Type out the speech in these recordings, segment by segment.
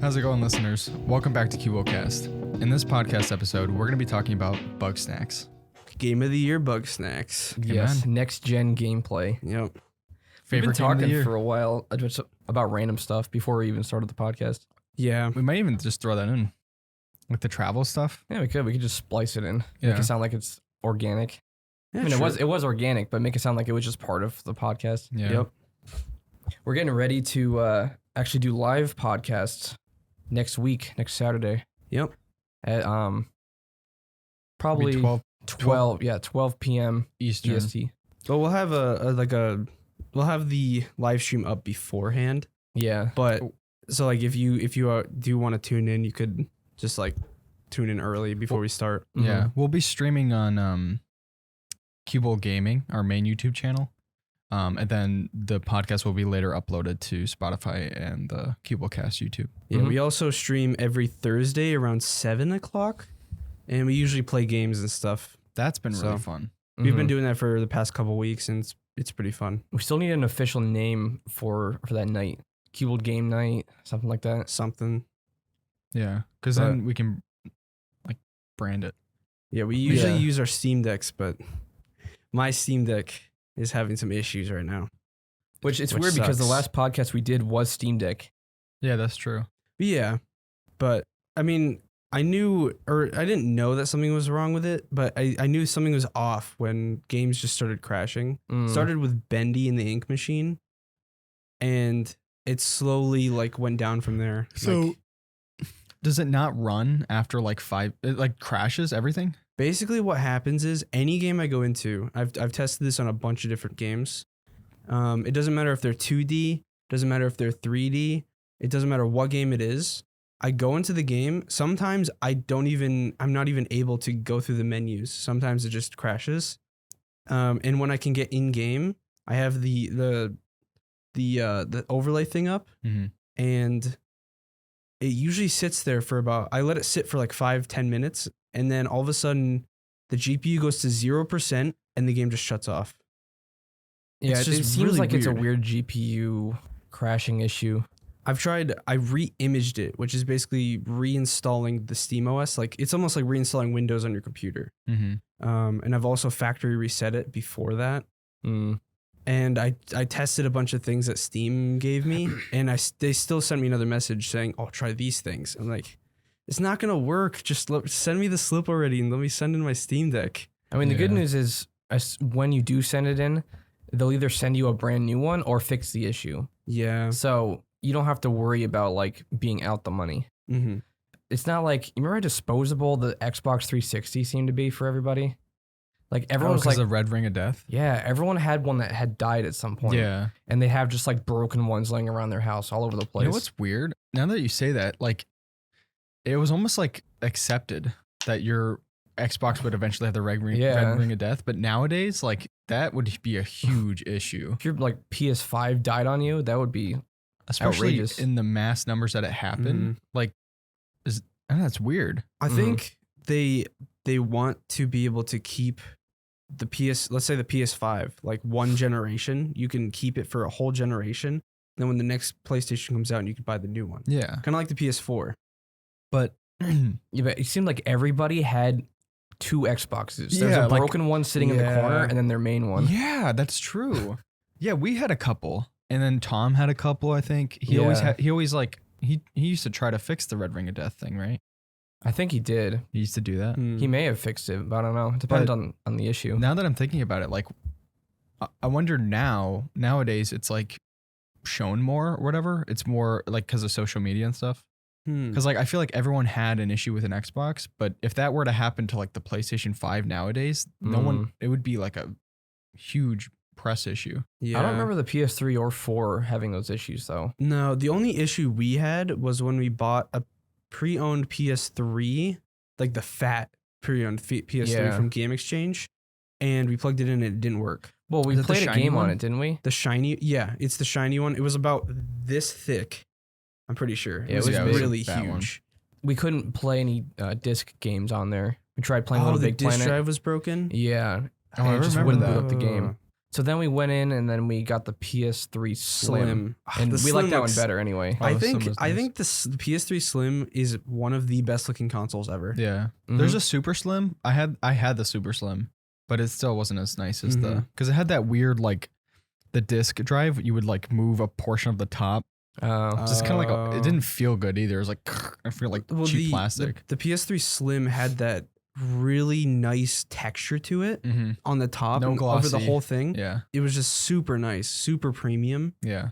How's it going, listeners? Welcome back to CuboldCast. In this podcast episode, we're going to be talking about Bugsnax. Game of the year, Bugsnax. Yes, next gen gameplay. Yep. We've been Favorite game of the talking year? for a while just about random stuff before we even started the podcast. Yeah. We might even just throw that in, like the travel stuff. Yeah, we could. We could just splice it in. Yeah. Make it sound like it's organic. Yeah, I mean, sure. it was organic, but make it sound like it was just part of the podcast. Yeah. Yep. We're getting ready to actually do live podcasts next week, next Saturday. Yep. At probably 12 p.m. Eastern. EST. But we'll have we'll have the live stream up beforehand. Yeah. But so like if you do want to tune in, you could just like tune in early before we start. Yeah. Mhm. We'll be streaming on Cubold Gaming, our main YouTube channel. And then the podcast will be later uploaded to Spotify and the CuboldCast YouTube. Yeah. Mhm. We also stream every Thursday around 7 o'clock, and we usually play games and stuff. That's been really So- fun. We've been Mhm. doing that for the past couple weeks, and it's pretty fun. We still need an official name for that night. Cubold game night, something like that. Something. Yeah. Because then we can like brand it. Yeah, we usually Yeah. use our Steam Decks, but my Steam Deck is having some issues right now. Which it's Which weird because the sucks. last podcast we did was Steam Deck. Yeah, that's true. Yeah, but I mean, I didn't know that something was wrong with it, but I knew something was off when games just started crashing. Started with Bendy in the ink machine, and it slowly like went down from there. Like, Does it not run after like 5? It like crashes everything? basically what happens is any game I go into, I've tested this on a bunch of different games. It doesn't matter if they're 2D, doesn't matter if they're 3D, it doesn't matter what game it is. I go into the game. Sometimes I'm not even able to go through the menus. Sometimes it just crashes. And when I can get in game, I have the overlay thing up, Mm-hmm. and it usually sits there for I let it sit for like 5-10 minutes, and then all of a sudden the GPU goes to 0% and the game just shuts off. Yeah, It's it just seems really like it's a weird. weird GPU crashing issue. I re-imaged it, which is basically reinstalling the SteamOS. Like it's almost like reinstalling Windows on your computer. Mm-hmm. And I've also factory reset it before that. And I tested a bunch of things that Steam gave me, and they still sent me another message saying, "Oh, try these things." I'm like, it's not gonna work. Just send me the slip already, and let me send in my Steam Deck. I mean, the good Yeah. news is when you do send it in, they'll either send you a brand new one or fix the issue. Yeah. So you don't have to worry about like being out the money. Mm-hmm. It's not like, you remember how disposable the Xbox 360 seemed to be for everybody? Like everyone was Because like, of Red Ring of Death? yeah, everyone had one that had died at some point. Yeah. And they have just like broken ones laying around their house all over the place. You know what's weird? Now that you say that, like, it was almost like accepted that your Xbox would eventually have the Red Ring of Death, but nowadays, like, that would be a huge issue, If your like PS5 died on you, that would be especially outrageous. in the mass numbers that it happened. Like, I don't know, that's weird. I Mhm. think they want to be able to keep the let's say the PS5, like one generation. You can keep it for a whole generation. Then when the next PlayStation comes out, you can buy the new one. Yeah, Kind of like the PS4. but Yeah, but it seemed like everybody had two Xboxes. There's Yeah, a like- broken one sitting in the Yeah. corner and then their main one. yeah, that's true. Yeah, we had a couple, and then Tom had a couple. I think he Yeah. always like he used to try to fix the Red Ring of Death thing, right? I think he did. He used to do that. He may have fixed it, but I don't know. It depends on the issue. Now that I'm thinking about it, like, I wonder nowadays it's like shown more or whatever. It's more like because of social media and stuff. Because like I feel like everyone had an issue with an Xbox, but if that were to happen to like the PlayStation 5 nowadays, no one, it would be like a huge press issue. Yeah. I don't remember the PS3 or 4 having those issues though. No, the only issue we had was when we bought a pre-owned PS3, like the fat pre-owned PS3 Yeah. from Game Exchange, and we plugged it in and it didn't work. Well, we Is it the played a shiny game on one? it, didn't we? The shiny, yeah, it's the shiny one. It was about this thick. I'm pretty sure. Yeah, It was it was really that one. huge. We couldn't play any disc games on there. We tried playing Oh, Little the Big disk Planet. drive was broken. Yeah. Oh, and I it just remember wouldn't boot that. up the game. So then we went in and then we got the PS3 Slim. And The we Slim like that one looks- better anyway. Oh, I the Slim think was I nice. think the PS3 Slim is one of the best looking consoles ever. Yeah. Mhm. There's a Super Slim. I had the Super Slim, but it still wasn't as nice as the Mhm. because it had that weird like the disc drive. You would like move a portion of the top. Just kind of like it didn't feel good either. It was like I feel like cheap plastic. The PS3 Slim had that really nice texture to it Mm-hmm. on the top No and over the glossy. whole thing. Yeah. It was just super nice, super premium. Yeah.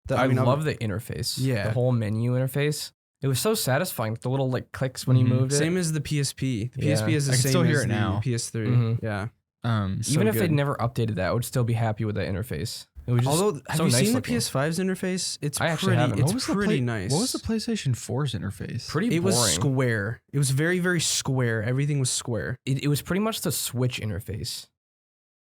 I love the interface. Yeah. The whole menu interface. It was so satisfying. The little like clicks when you Mhm. moved it. Same as the PSP. The Yeah. PSP is the I can same still hear as it the now. PS3. Mhm. Yeah. So Even if they good. never updated that, I would still be happy with that interface. It was just Although, have so you nice seen looking. the PS5's interface? It's I actually pretty. haven't. It's What was the pretty nice. What was the PlayStation 4's interface? Pretty It boring. was square. It was very, very square. Everything was square. It was pretty much the Switch interface.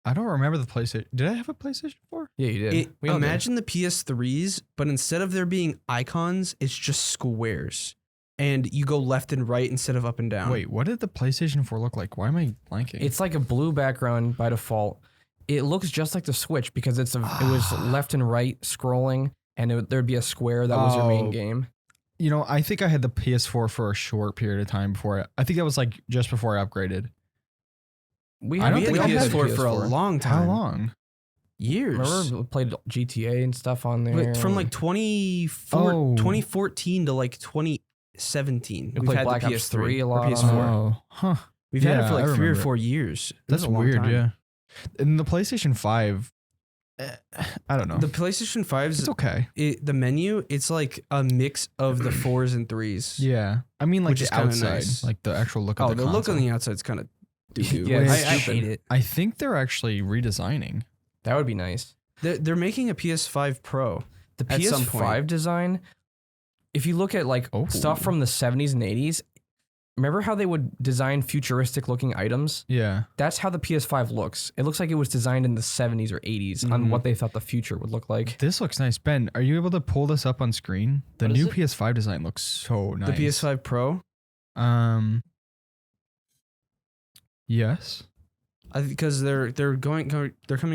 I don't remember the PlayStation. Did I have a PlayStation 4? Yeah, you did. We all did. Imagine the PS3s, but instead of there being icons, it's just squares. And you go left and right instead of up and down. Wait, what did the PlayStation 4 look like? Why am I blanking? It's like a blue background by default. It looks just like the Switch because it was left and right scrolling, and there'd be a square that was your main Oh. game. You know, I think I had the PS4 for a short period of time before. I think that was like just before I upgraded. We I had don't We had think the I had PS4 for a long time. How long? Years. Remember we played GTA and stuff on there. Wait, from like 2014 to like 2017. We We've played had Black the Ops PS3 3 a or lot on PS4. Oh, huh. We've had it Yeah, for I like 3 or remember it. 4 years. That's a long weird, time. yeah. And the PlayStation 5, I don't know. The PlayStation 5's It's okay. the menu, it's like a mix of the 4s and 3s. Yeah. I mean, like Which is the kinda outside, nice. like the actual look Oh, of the the look on console. the outside is kind of doo-doo. Yeah, it's I stupid. hate it. I think they're actually redesigning. That would be nice. They're making a PS5 Pro. The At some PS5 point. design, if you look at like Oh. stuff from the 70s and 80s, remember how they would design futuristic looking items? Yeah. That's how the PS5 looks. It looks like it was designed in the 70s or 80s on Mhm. what they thought the future would look like. This looks nice. Ben, are you able to pull this up on screen? The What is new it? PS5 design looks so nice. The PS5 Pro. Yes. Because they're coming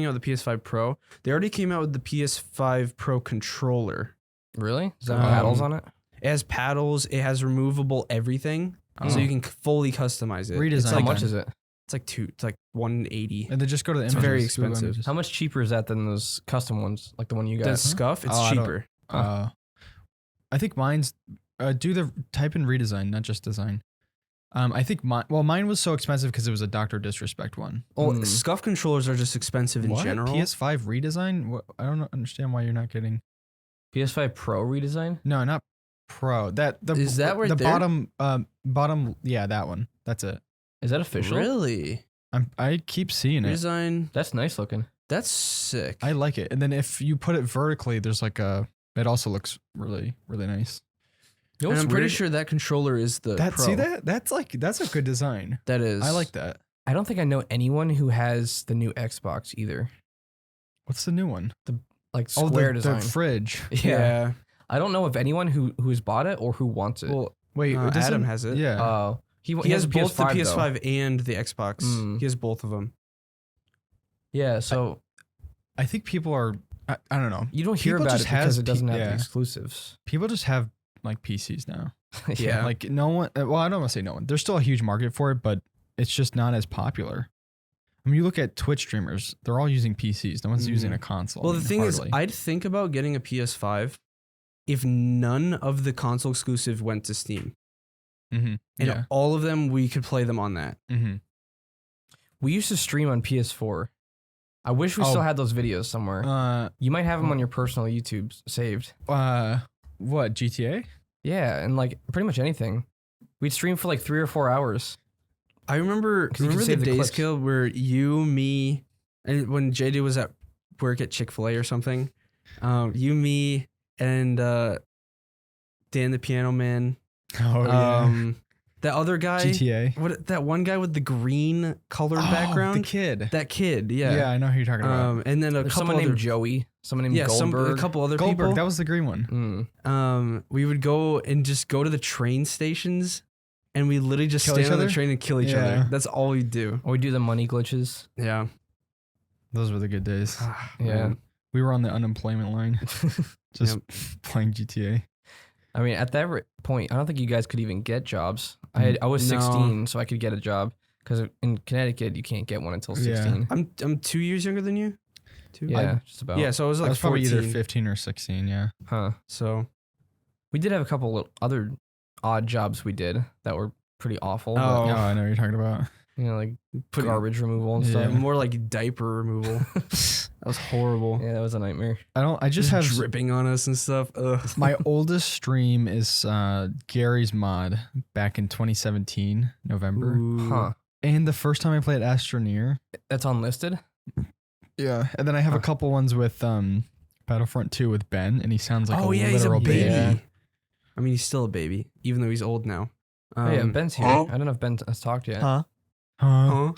out with the PS5 Pro. They already came out with the PS5 Pro controller. Really? Does that have Um, paddles on it? It has paddles. It has removable everything, so Oh. you can fully customize it. Redesign. It's How like much is it? It's like 180. And then just go to the It's images. very Google expensive. images. How much cheaper is that than those custom ones, like the one you got? The Scuff, it's Oh, I don't- cheaper. I think mine's type in redesign, not just design. I think mine was so expensive because it was a Dr. Disrespect one. Well, Mm. Scuff controllers are just expensive in What? general. PS5 redesign? What? I don't understand why you're not getting. PS5 Pro redesign? No, not Pro. Is that right the there? bottom? Yeah, that one. That's it. Is that official? Really? I keep seeing it. Redesign. That's nice looking. That's sick. I like it. And then if you put it vertically, there's like a. It also looks really really nice. You know and what's I'm pretty weird? sure that controller is the Pro. See that? That's a good design. That is. I like that. I don't think I know anyone who has the new Xbox either. What's the new one? Like Oh, square the design. fridge. Yeah. I don't know of anyone who has bought it or who wants it. Well, Wait, Adam doesn't- has it. Yeah. Oh, he He has a both the PS5 though. PS5 and the Xbox. Mm. He has both of them. Yeah, so I think people are. I don't know. you don't hear people about just it because has it doesn't have yeah. the exclusives. People just have like PCs now. Yeah. Like no one. Well, I don't want to say no one. There's still a huge market for it, but it's just not as popular. I mean, you look at Twitch streamers; they're all using PCs. No one's using a console. Well, I the mean, thing is, hardly. I'd think about getting a PS5 if none of the console exclusive went to Steam. Mhm. And Yeah. all of them, we could play them on that. Mm-hmm. We used to stream on PS4. I wish we Oh. still had those videos somewhere. You might have them on your personal YouTube saved. What GTA? Yeah, and like pretty much anything. We'd stream for like 3 or 4 hours. I remember 'Cause you can the save the days, clips. Kill, where you, me, and when JD was at work at Chick-fil-A or something, you, me, and Dan the Piano Man, Oh that other guy, GTA. that one guy with the green colored background, The kid. that kid, Yeah, yeah. I know who you're talking about. And then a There's couple someone other, named Joey, someone named yeah, Goldberg. a couple other Goldberg. people. That was the green one. Mm. We would go and just go to the train stations, and we literally just Kill stand each on the other? train and kill each Yeah. other. That's all we do. Or we do the money glitches. Yeah. Those were the good days. Yeah. We were on the unemployment line, just playing GTA. I mean, at that point, I don't think you guys could even get jobs. I was No. 16, so I could get a job because in Connecticut you can't get one until 16. I'm 2 years younger than you. 2. Yeah, just about. Yeah, so I was I like was probably 14. either 15 or 16. Yeah. Huh. So We did have a couple other odd jobs we did that were pretty awful. Oh. Oh, I know what you're talking about. But, like Putting- garbage removal and Yeah. stuff. more like diaper removal. That was horrible. Yeah, that was a nightmare. I just have dripping on us and stuff. Ugh. my oldest stream is Gary's mod back in 2017 November, Ooh. Huh. and the first time I played Astroneer. That's unlisted? Yeah, and then I have a Huh. couple ones with Battlefront 2 with Ben, and he sounds like Oh a yeah, he's a literal baby. baby. I mean, he's still a baby, even though he's old now. Oh, yeah, Ben's here. I don't know if Ben has talked yet. Huh? Huh?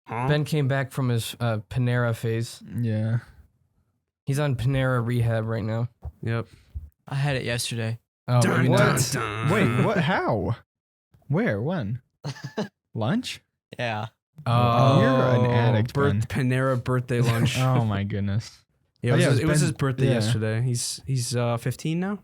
Ben came back from his Panera phase. Yeah. He's on Panera rehab right now. Yep. I had it yesterday. Oh, Dun, maybe dun, not. dun. Wait, what? How? Where? When? Lunch? Yeah. Oh, you're an addict, Ben. Panera birthday lunch. Oh my goodness. Yeah, Oh, yeah, it was his Ben- birthday yeah. yesterday. He's 15 now.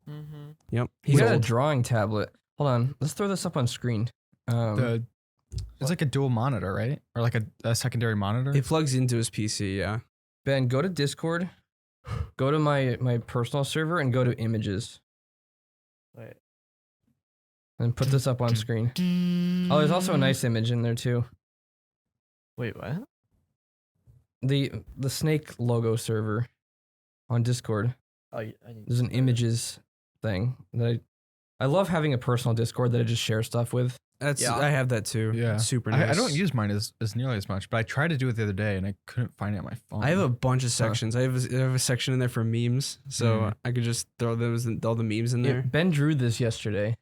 Mm-hmm. Yep. He's He's got a old. drawing tablet. Hold on. Let's throw this up on screen. It's like a dual monitor, right? Or like a secondary monitor? It plugs into his PC. Yeah. Ben, go to Discord. Go to my personal server and go to images. Wait. And put this up on screen. Oh, there's also a nice image in there too. Wait, what? The snake logo server on Discord. Oh, I need There's an images thing that I love having a personal Discord that I just share stuff with. That's Yeah. I have that too. Yeah. Super nice. I don't use mine as nearly as much, but I tried to do it the other day and I couldn't find it on my phone. I have a bunch of sections. I have a section in there for memes, so Mm. I could just throw all the memes in there. Ben drew this yesterday.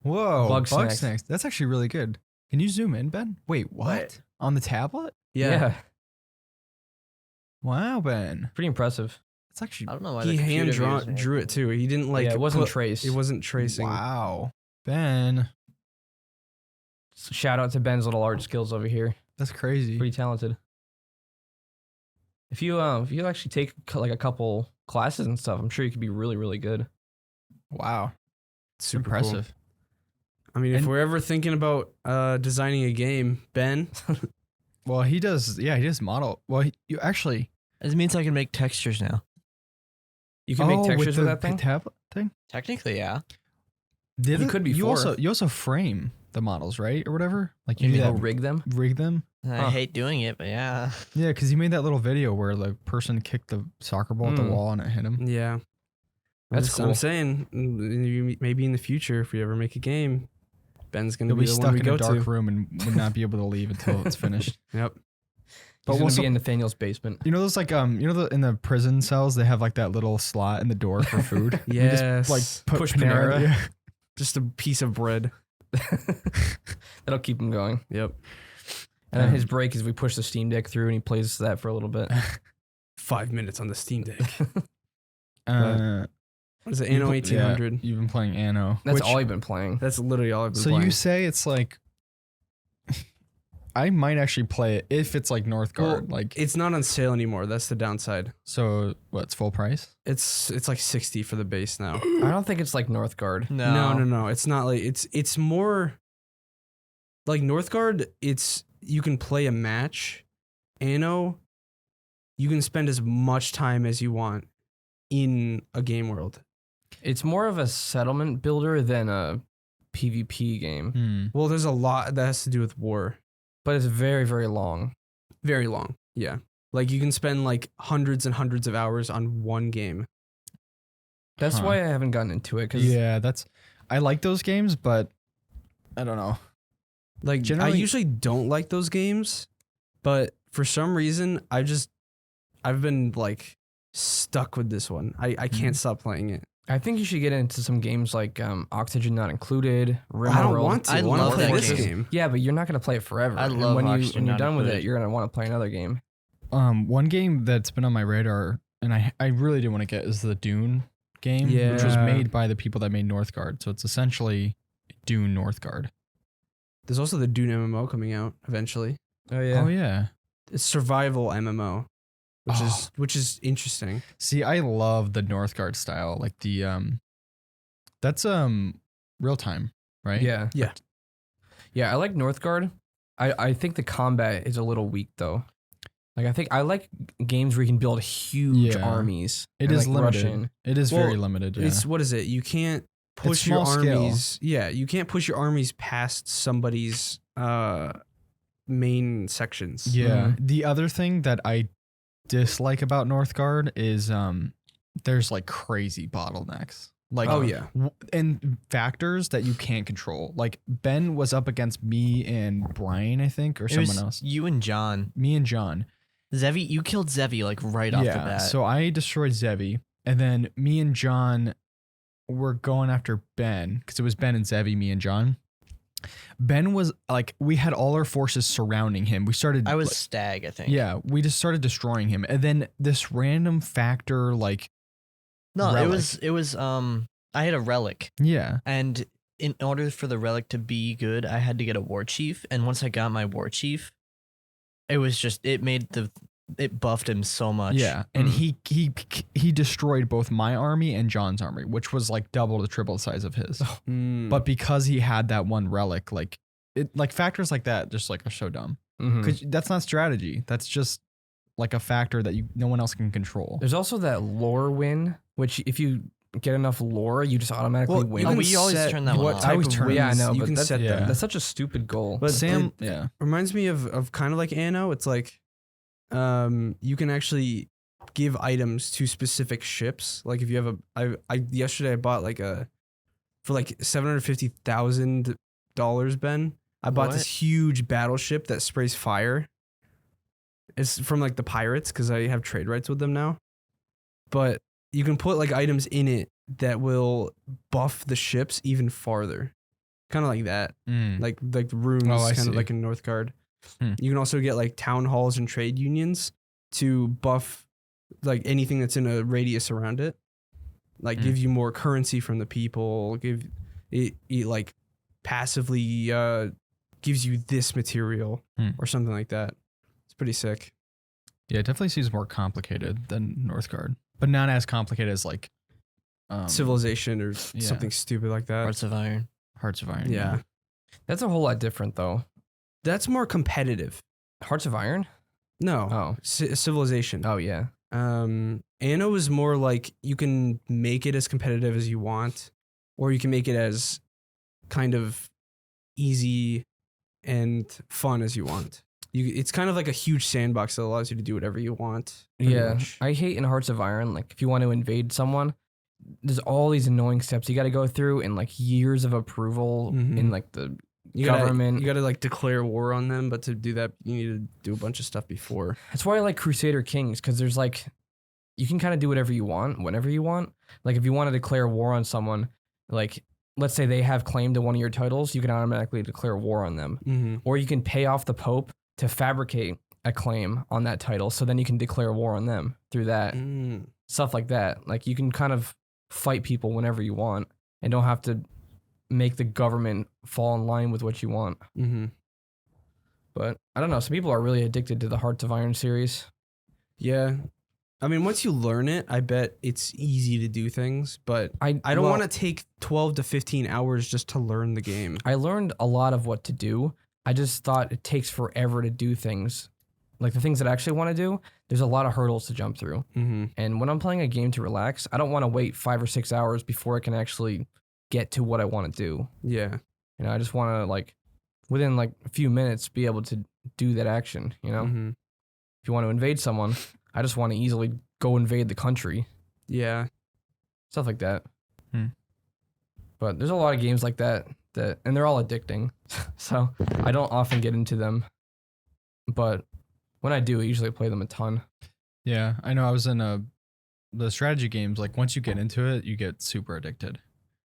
Whoa, Bugsnax. Bugsnax. That's actually really good. Can you zoom in, Ben? Wait, what? What? On the tablet? Yeah. Wow, Ben. Pretty impressive. That's actually I don't know why He the hand computer views drew it too. He didn't like. yeah, it wasn't put- trace. It wasn't tracing. wow. Ben, Shout out to Ben's little art skills over here. that's crazy. Pretty talented. If you actually take like a couple classes and stuff, I'm sure you could be really, really good. Wow. Super cool. Impressive. I mean, if And- we're ever thinking about designing a game, Ben, Well, he does. Yeah, he does model. Well, you actually. It means I can make textures now. You can make textures with that thing. tablet thing. Technically, yeah. You could before. You also frame the models, right, or whatever. Like You you do can that, rig them. rig them. I Huh. hate doing it, but yeah. Yeah, because you made that little video where the person kicked the soccer ball at the Mm. wall and it hit him. yeah, That's I'm cool. saying maybe in the future, if we ever make a game, Ben's gonna You'll be be the stuck one we in go a dark to. room and would not be able to leave until it's finished. Yep. But He's gonna also- be in Nathaniel's basement. You know those like in the prison cells they have like that little slot in the door for food. You just, Yes. like put Push Panera. Panera. Yeah. Just a piece of bread. That'll keep him going. Yep. And then his break is we push the Steam Deck through and he plays that for a little bit. 5 minutes on the Steam Deck. What is it? You Anno pl- 1800. Yeah, you've been playing Anno. That's which- all you've been playing. That's literally all I've been So playing. you say it's like I might actually play it if it's like Northgard. Well, like It's not on sale anymore. That's the downside. so what's full price? It's like 60 for the base now. I don't think it's like Northgard. No. It's not like it's more like Northgard. It's you can play a match. Anno, you can spend as much time as you want in a game world. It's more of a settlement builder than a PvP game, Well, there's a lot that has to do with war. but it's very, very long. Very long. Yeah. Like you can spend like hundreds and hundreds of hours on one game. That's Huh. why I haven't gotten into it. Cause Yeah, I like those games, but I don't know. Like I Generally- usually don't like those games, but for some reason I've been like stuck with this one. I can't stop playing it. I think you should get into some games like Oxygen Not Included, Rimworld. I don't want to. I I want to love play that this game. game. Yeah, but you're not gonna play it forever. I And love when Oxygen you're Not done with it, Included. you're gonna want to play another game. One game that's been on my radar and I really do want to get is the Dune game, which was Yeah. made by the people that made Northgard. So it's essentially Dune Northgard. There's also the Dune MMO coming out eventually. Oh Oh yeah. survival MMO, which is interesting. See, I love the Northgard style. Like that's real time, right? Yeah. Yeah. Yeah, I like Northgard. I think the combat is a little weak though. Like I like games where you can build huge Yeah. armies. It and, is like, rush limited. in. It is Well, very limited. Yeah. It's what is it? You can't push your small scale. armies. Yeah, you can't push your armies past somebody's main sections. Yeah. The other thing that I dislike about Northgard is there's like crazy bottlenecks. Like Oh yeah. and factors that you can't control. Like Ben was up against me and Brian, I think, or It someone was else. you and John. Me and John. Zevi, you killed Zevi like right off the bat. So I destroyed Zevi, and then me and John were going after Ben because it was Ben and Zevi, me and John. Ben was like, we had all our forces surrounding him. We started. I was like, Stag, I think. yeah, we just started destroying him, and then this random factor, like, No, relic. it was I had a relic, yeah, and in order for the relic to be good, I had to get a war chief, and once I got my war chief, it was just it buffed him so much. yeah, and he destroyed both my army and John's army, which was like double to triple the size of his. Mm. But because he had that one relic, like factors like that, just like are so dumb. Mhm. Because that's not strategy. That's just like a factor that no one else can control. There's also that lore win, which if you get enough lore, you just automatically win. you can we always set turn that one what off. type I always of turn- wins yeah, I know, you but can that's, set yeah. them. that's such a stupid goal. But Sam, it yeah, reminds me of kind of like Anno. It's like you can actually give items to specific ships. Like if you have I yesterday I bought like for like $750,000, Ben. I bought What? this huge battleship that sprays fire. It's from like the pirates because I have trade rights with them now. But you can put like items in it that will buff the ships even farther. Kind of like that. Mm. Like runes, Oh, I kind of see. like in Northgard. Hmm. You can also get like town halls and trade unions to buff like anything that's in a radius around it. Like give you more currency from the people. Give it like passively gives you this material or something like that. It's pretty sick. Yeah, it definitely seems more complicated than Northgard, but not as complicated as like Civilization or yeah. something stupid like that. Hearts of Iron. Hearts of Iron. Yeah. That's a whole lot different though. That's more competitive. Hearts of Iron? No. Oh. Civilization. Oh yeah. Anno is more like you can make it as competitive as you want, or you can make it as kind of easy and fun as you want. It's kind of like a huge sandbox that allows you to do whatever you want. pretty Yeah. much. I hate in Hearts of Iron, like if you want to invade someone, there's all these annoying steps you got to go through and like years of approval Mhm. in like the You government. gotta like declare war on them, but to do that, you need to do a bunch of stuff before. That's why I like Crusader Kings, because there's like, you can kind of do whatever you want, whenever you want. Like if you want to declare war on someone, like let's say they have claim to one of your titles, you can automatically declare war on them. Mm-hmm. Or you can pay off the Pope to fabricate a claim on that title, so then you can declare war on them through that. Stuff like that. Like you can kind of fight people whenever you want and don't have to make the government fall in line with what you want. Mm-hmm. But I don't know. Some people are really addicted to the Hearts of Iron series. Yeah. I mean, once you learn it, I bet it's easy to do things, but I don't well, want to take 12 to 15 hours just to learn the game. I learned a lot of what to do. I just thought it takes forever to do things. Like the things that I actually want to do, there's a lot of hurdles to jump through. Mm-hmm. And when I'm playing a game to relax, I don't want to wait 5 or 6 hours before I can actually get to what I want to do. Yeah. You know, I just want to like within like a few minutes be able to do that action, you know? Mm-hmm. If you want to invade someone, I just want to easily go invade the country. Yeah. Stuff like that. Hmm. But there's a lot of games like that and they're all addicting. So I don't often get into them. But when I do, I usually play them a ton. Yeah, I know. I was in the strategy games. Like once you get into it, you get super addicted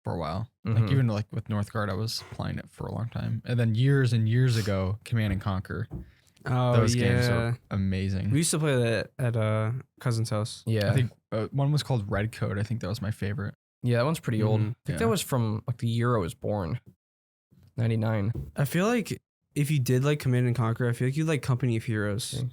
for a while. Like Mhm. even like with Northgard, I was playing it for a long time. And then years and years ago, Command and Conquer. Oh, Those games yeah. are amazing. We used to play that at cousin's house. Yeah. I think one was called Red Code. I think that was my favorite. Yeah, that one's pretty old. Mhm. I think Yeah. that was from like the year I was born. 99. I feel like if you did like Command and Conquer, I feel like you like Company of Heroes.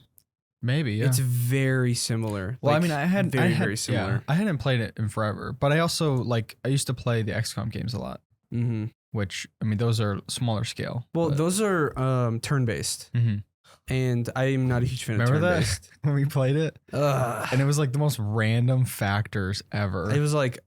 Maybe, yeah. It's very similar. Well, Like, I mean, I had very similar. Yeah, I hadn't played it in forever, but I also I used to play the XCOM games a lot, Mm-hmm. which I mean, those are smaller scale. Well, but- those are turn-based, Mhm. and I am not a huge fan Remember of turn-based. that when we played it, Ugh. and it was like the most random factors ever. It was like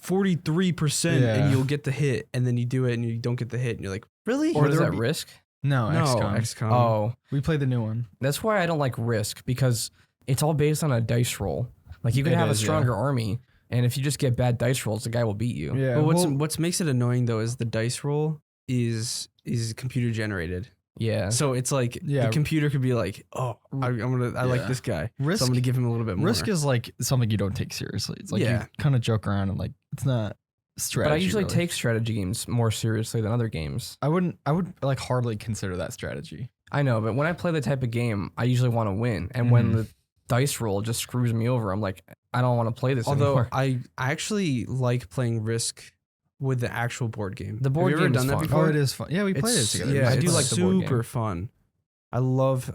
43%, Yeah. and you'll get the hit, and then you do it, and you don't get the hit, and you're like, really? Or is there that would be- Risk? no, No, XCOM. XCOM. Oh, We played the new one. that's why I don't like Risk, because it's all based on a dice roll. Like, you can It have is, a yeah. stronger army, and if you just get bad dice rolls, the guy will beat you. Yeah. But well, what makes it annoying though is the dice roll is computer generated. Yeah. So it's like Yeah. the computer could be like, oh, I like Yeah. this guy, Risk. so I'm gonna give him a little bit more. Risk is like something you don't take seriously. It's like Yeah. you kind of joke around and like it's not strategy. But I usually really. take strategy games more seriously than other games. I would like hardly consider that strategy. I know, but when I play the type of game, I usually want to win. And when Mhm. the dice roll just screws me over, I'm like, I don't want to play this Although anymore. I actually like playing Risk with the actual board game. The board Have you ever game's done that fun. before? Oh, it is fun. Yeah, we played it It's- together. Yeah, I it's do like the board game. super fun. I love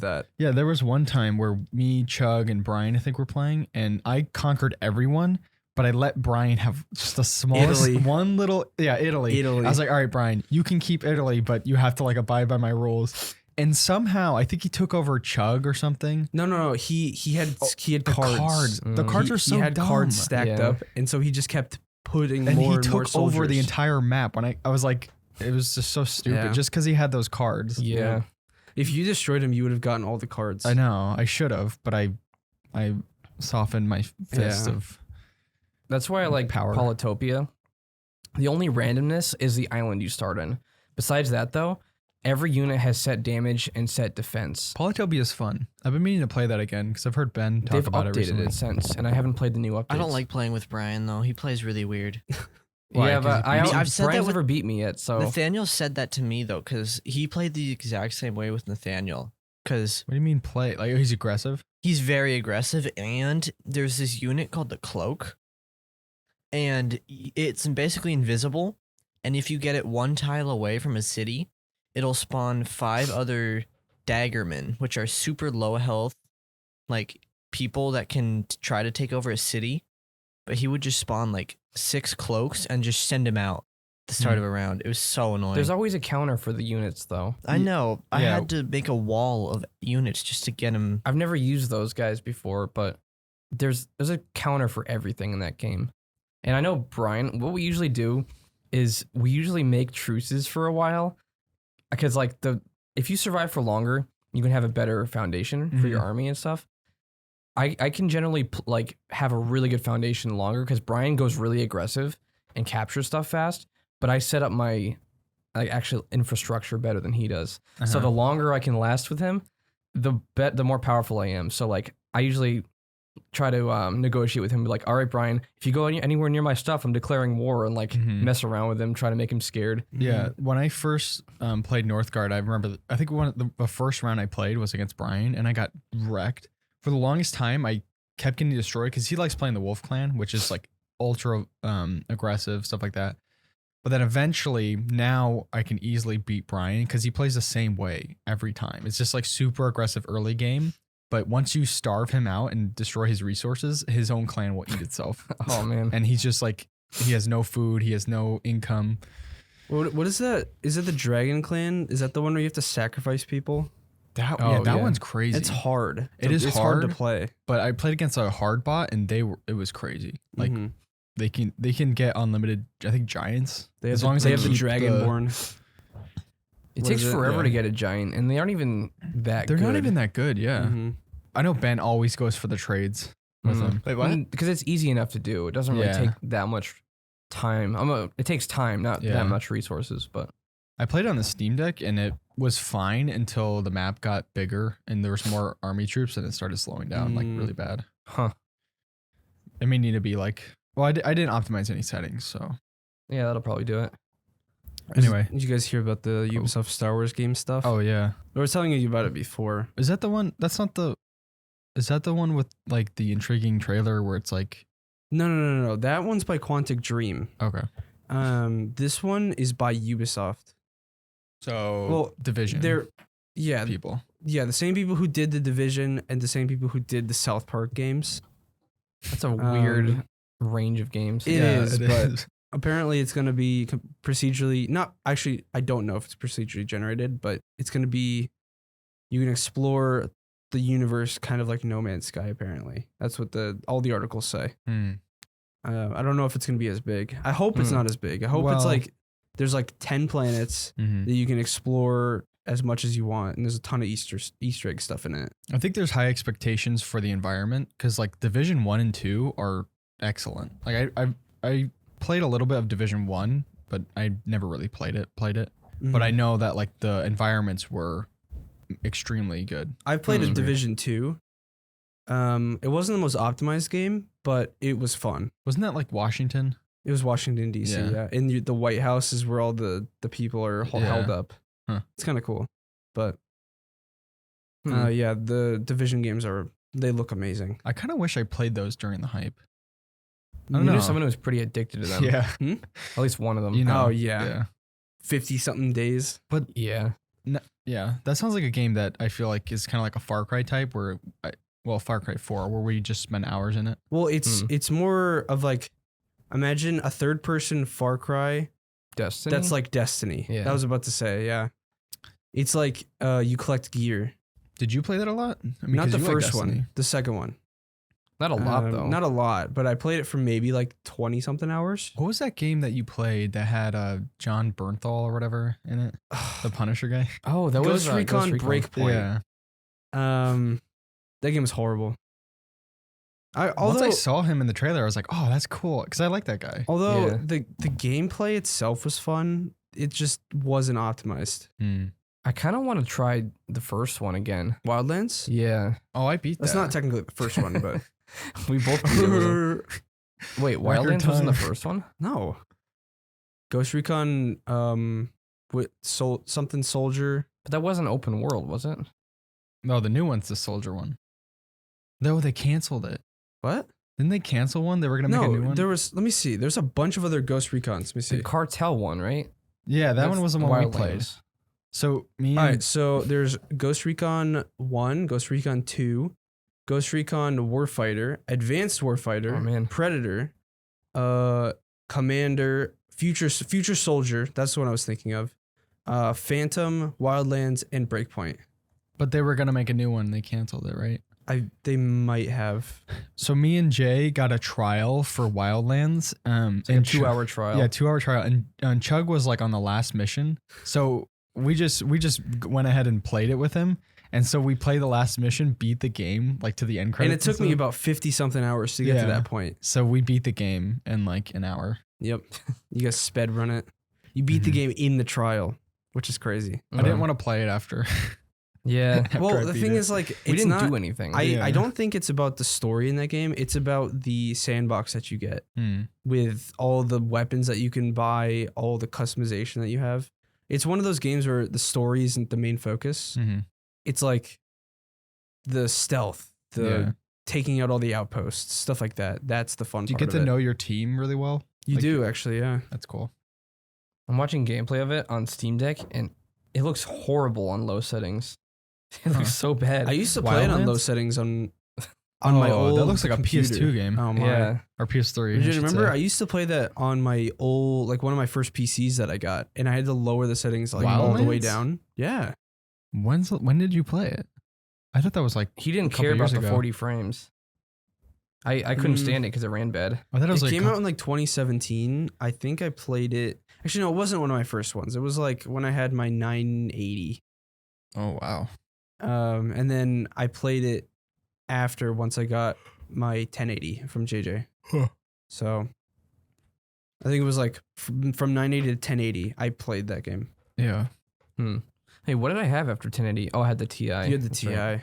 that. Yeah, there was one time where me, Chug, and Brian, I think, were playing, and I conquered everyone, but I let Brian have just the smallest Italy. one little. Yeah, Italy. Italy. I was like, all right, Brian, you can keep Italy, but you have to like abide by my rules. And somehow, I think he took over Chug or something. No. He had The cards. The cards he, are so he had dumb. cards stacked Yeah. up, and so he just kept putting And more he and more took over the soldiers. entire map. When I was like, it was just so stupid, Yeah. just because he had those cards. yeah. If you destroyed him, you would have gotten all the cards. I know. I should have, but I softened my fist Yeah. of. That's why I like Power. Polytopia. The only randomness is the island you start in. Besides that, though, every unit has set damage and set defense. Polytopia is fun. I've been meaning to play that again because I've heard Ben talk They've about it updated recently. it since, and I haven't played the new updates. I don't like playing with Brian though. He plays really weird. Why? Yeah, 'Cause but he beats you? I've said that Brian's with- never beat me yet, so Nathaniel said that to me though, because he played the exact same way with Nathaniel. Because What do you mean play? Like, oh, he's aggressive? he's very aggressive, and there's this unit called the Cloak, and it's basically invisible. And if you get it one tile away from a city, it'll spawn 5 other Daggermen, which are super low health, like people that can try to take over a city. But he would just spawn like 6 cloaks and just send him out at the start of a round. It was so annoying. there's always a counter for the units, though. I know. I Yeah. had to make a wall of units just to get him. I've never used those guys before, but there's a counter for everything in that game. And I know Brian, what we usually do is we usually make truces for a while, because like if you survive for longer, you can have a better foundation for your Mhm. army and stuff. I can generally like have a really good foundation longer because Brian goes really aggressive and captures stuff fast, but I set up my like actual infrastructure better than he does. So the longer I can last with him, the more powerful I am. So like I usually try to negotiate with him, be like, all right, Brian, if you go anywhere near my stuff, I'm declaring war, and like Mhm. mess around with him, try to make him scared. Yeah, when I first played Northgard, I remember I think the first round I played was against Brian, and I got wrecked. For the longest time, I kept getting destroyed because he likes playing the Wolf Clan, which is like ultra aggressive, stuff like that. But then eventually, now I can easily beat Brian because he plays the same way every time. It's just like super aggressive early game. But once you starve him out and destroy his resources, his own clan will eat itself. Oh man. And he's just like, he has no food, he has no income. What is that? Is it the Dragon Clan? Is that the one where you have to sacrifice people? That Oh, that yeah. one's crazy. It's hard. It is it's hard to hard. play. But I played against a hard bot and it was crazy. Like Mhm. they can get unlimited, I think, giants. They have as the, long as they they have the keep Dragonborn. It What takes is it? forever Yeah. to get a giant, and they aren't even that They're good. not even that good, yeah. Mhm. I know Ben always goes for the trades with Mhm. them. Wait, Because it's easy enough to do. It doesn't really Yeah. take that much time. It takes time, not Yeah. that much resources, but I played on the Steam Deck and it was fine until the map got bigger and there was more army troops and it started slowing down like really bad. huh. It may need to be like, well, I didn't optimize any settings, so Yeah, that'll probably do it. anyway. Did you guys hear about the Ubisoft Star Wars game stuff? Oh yeah, I was telling you about it before. is that the one? That's not the. Is that the one with like the intriguing trailer where it's like, No. That one's by Quantic Dream. okay, This one is by Ubisoft. so Well, Division They're yeah, people. Yeah, the same people who did the Division and the same people who did the South Park games. That's a weird range of games. It is, but apparently it's going to be procedurally, not actually, I don't know if it's procedurally generated, but it's going to be, you can explore the universe kind of like No Man's Sky, apparently. That's what all the articles say. I don't know if it's going to be as big. I hope it's not as big. I hope it's like, there's like 10 planets that you can explore as much as you want, and there's a ton of Easter egg stuff in it. I think there's high expectations for the environment because like Division 1 and 2 are excellent. Like I played a little bit of Division 1, but I never really played it. But I know that like the environments were extremely good. I played a Division 2. It wasn't the most optimized game, but it was fun. Wasn't that like Washington? It was Washington, D.C., yeah. And the White House is where all the people are held up. Huh. It's kind of cool. But, yeah, the Division games they look amazing. I kind of wish I played those during the hype. I don't know. Someone who was pretty addicted to them. Yeah. At least one of them. You know, oh, yeah. 50-something days. But yeah. Yeah, that sounds like a game that I feel like is kind of like a Far Cry type where, Far Cry 4, where we just spend hours in it. Well, it's more of like, imagine a third-person Far Cry. Destiny? That's like Destiny. Yeah. I was about to say, yeah. It's like you collect gear. Did you play that a lot? I mean, not the 'cause you like first one, Destiny. the second one. Not a lot, though. Not a lot, but I played it for maybe like 20-something hours. What was that game that you played that had John Bernthal or whatever in it? The Punisher guy? Oh, that was Ghost Recon Breakpoint. Yeah. That game was horrible. Once I saw him in the trailer, I was like, oh, that's cool. Because I like that guy. Although Yeah. the gameplay itself was fun, it just wasn't optimized. I kind of want to try the first one again. Wildlands? Yeah. Oh, I beat that. That's not technically the first one, but... We both beat it. Wait, Wildlands was in the first one? No. Ghost Recon, with something soldier. But that wasn't open world, was it? No, the new one's the Soldier one. No, they canceled it. What? Didn't they cancel one? They were going to make a new one? There was, let me see. There's a bunch of other Ghost Recons. Let me see. The Cartel one, right? Yeah, that one was the one we played. Wildlands. So, All right, so there's Ghost Recon 1, Ghost Recon 2, Ghost Recon Warfighter, Advanced Warfighter, Oh, man. Predator, Commander, Future Soldier, that's the one I was thinking of, Phantom, Wildlands, and Breakpoint. But they were going to make a new one. They canceled it, right? They might have. So me and Jay got a trial for Wildlands. It's like a 2-hour trial. Yeah, 2-hour trial. And Chug was like on the last mission. So we just went ahead and played it with him. And so we played the last mission, beat the game like to the end credits. And it took me about 50-something hours to get to that point. So we beat the game in like an hour. Yep. You guys sped run it. You beat the game in the trial, which is crazy. I didn't want to play it after. Yeah. Well, the thing is, like, We it's didn't not, do anything. I don't think it's about the story in that game. It's about the sandbox that you get with all the weapons that you can buy, all the customization that you have. It's one of those games where the story isn't the main focus. It's like the stealth, the taking out all the outposts, stuff like that. That's the fun part. Do you get to know your team really well? You do, actually, yeah. That's cool. I'm watching gameplay of it on Steam Deck, and it looks horrible on low settings. It looks so bad. I used to play it on low settings on my old that looks like computer. a PS2 game. Oh my. Yeah. Or PS3. Did you remember? I used to play that on my old, like one of my first PCs that I got, and I had to lower the settings like all the way Wildlands? down. Yeah. When did you play it? I thought that was like He didn't a couple care about years the ago. 40 frames. I couldn't stand it because it ran bad. I thought it was It like came out in like 2017. I think I played it. Actually, no, it wasn't one of my first ones. It was like when I had my 980. Oh wow. And then I played it after once I got my 1080 from JJ. Huh. So I think it was like from 980 to 1080. I played that game. Yeah. Hey, what did I have after 1080? Oh, I had the TI. You had the That's TI. right. That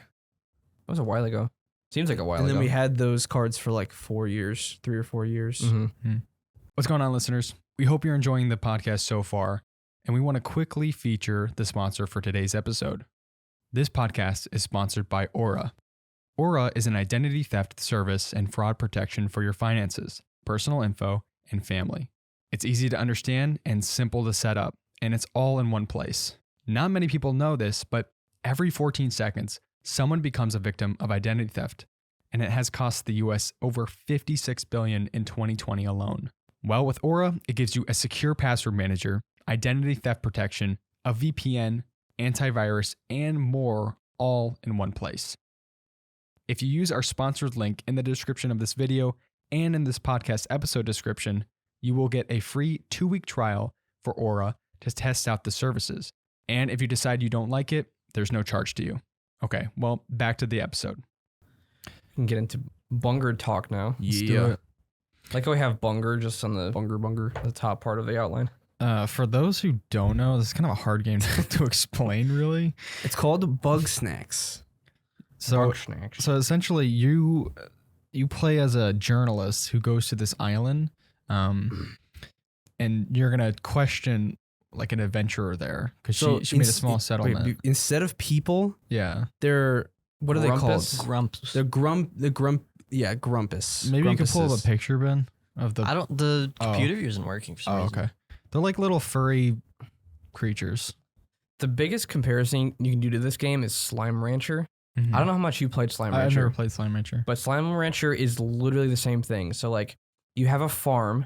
was a while ago. Seems like a while And ago. then we had those cards for like 4 years, 3 or 4 years. What's going on, listeners? We hope you're enjoying the podcast so far, and we want to quickly feature the sponsor for today's episode. This podcast is sponsored by Aura. Aura is an identity theft service and fraud protection for your finances, personal info, and family. It's easy to understand and simple to set up, and it's all in one place. Not many people know this, but every 14 seconds, someone becomes a victim of identity theft, and it has cost the US over $56 billion in 2020 alone. Well, with Aura, it gives you a secure password manager, identity theft protection, a VPN, antivirus, and more all in one place. If you use our sponsored link in the description of this video and in this podcast episode description, you will get a free 2-week trial for Aura to test out the services. And if you decide you don't like it, there's no charge to you. Okay, well, back to the episode. We can get into Bunger talk now. Let's do it. Like how we have Bunger just on the the top part of the outline. For those who don't know, this is kind of a hard game to explain, really. It's called Bugsnax. So Bugsnax. So essentially, you play as a journalist who goes to this island, and you're gonna question like an adventurer there because she made a small settlement. Wait, instead of people, Yeah, they're what are they called? Grumps. They're Grumpus. maybe you could pull up a Grumpuses. picture, Ben, of the. The computer view isn't working for some Oh, reason. okay. They're like little furry creatures. The biggest comparison you can do to this game is Slime Rancher. I don't know how much you played Slime I've Rancher. never played Slime Rancher. But Slime Rancher is literally the same thing. So like you have a farm,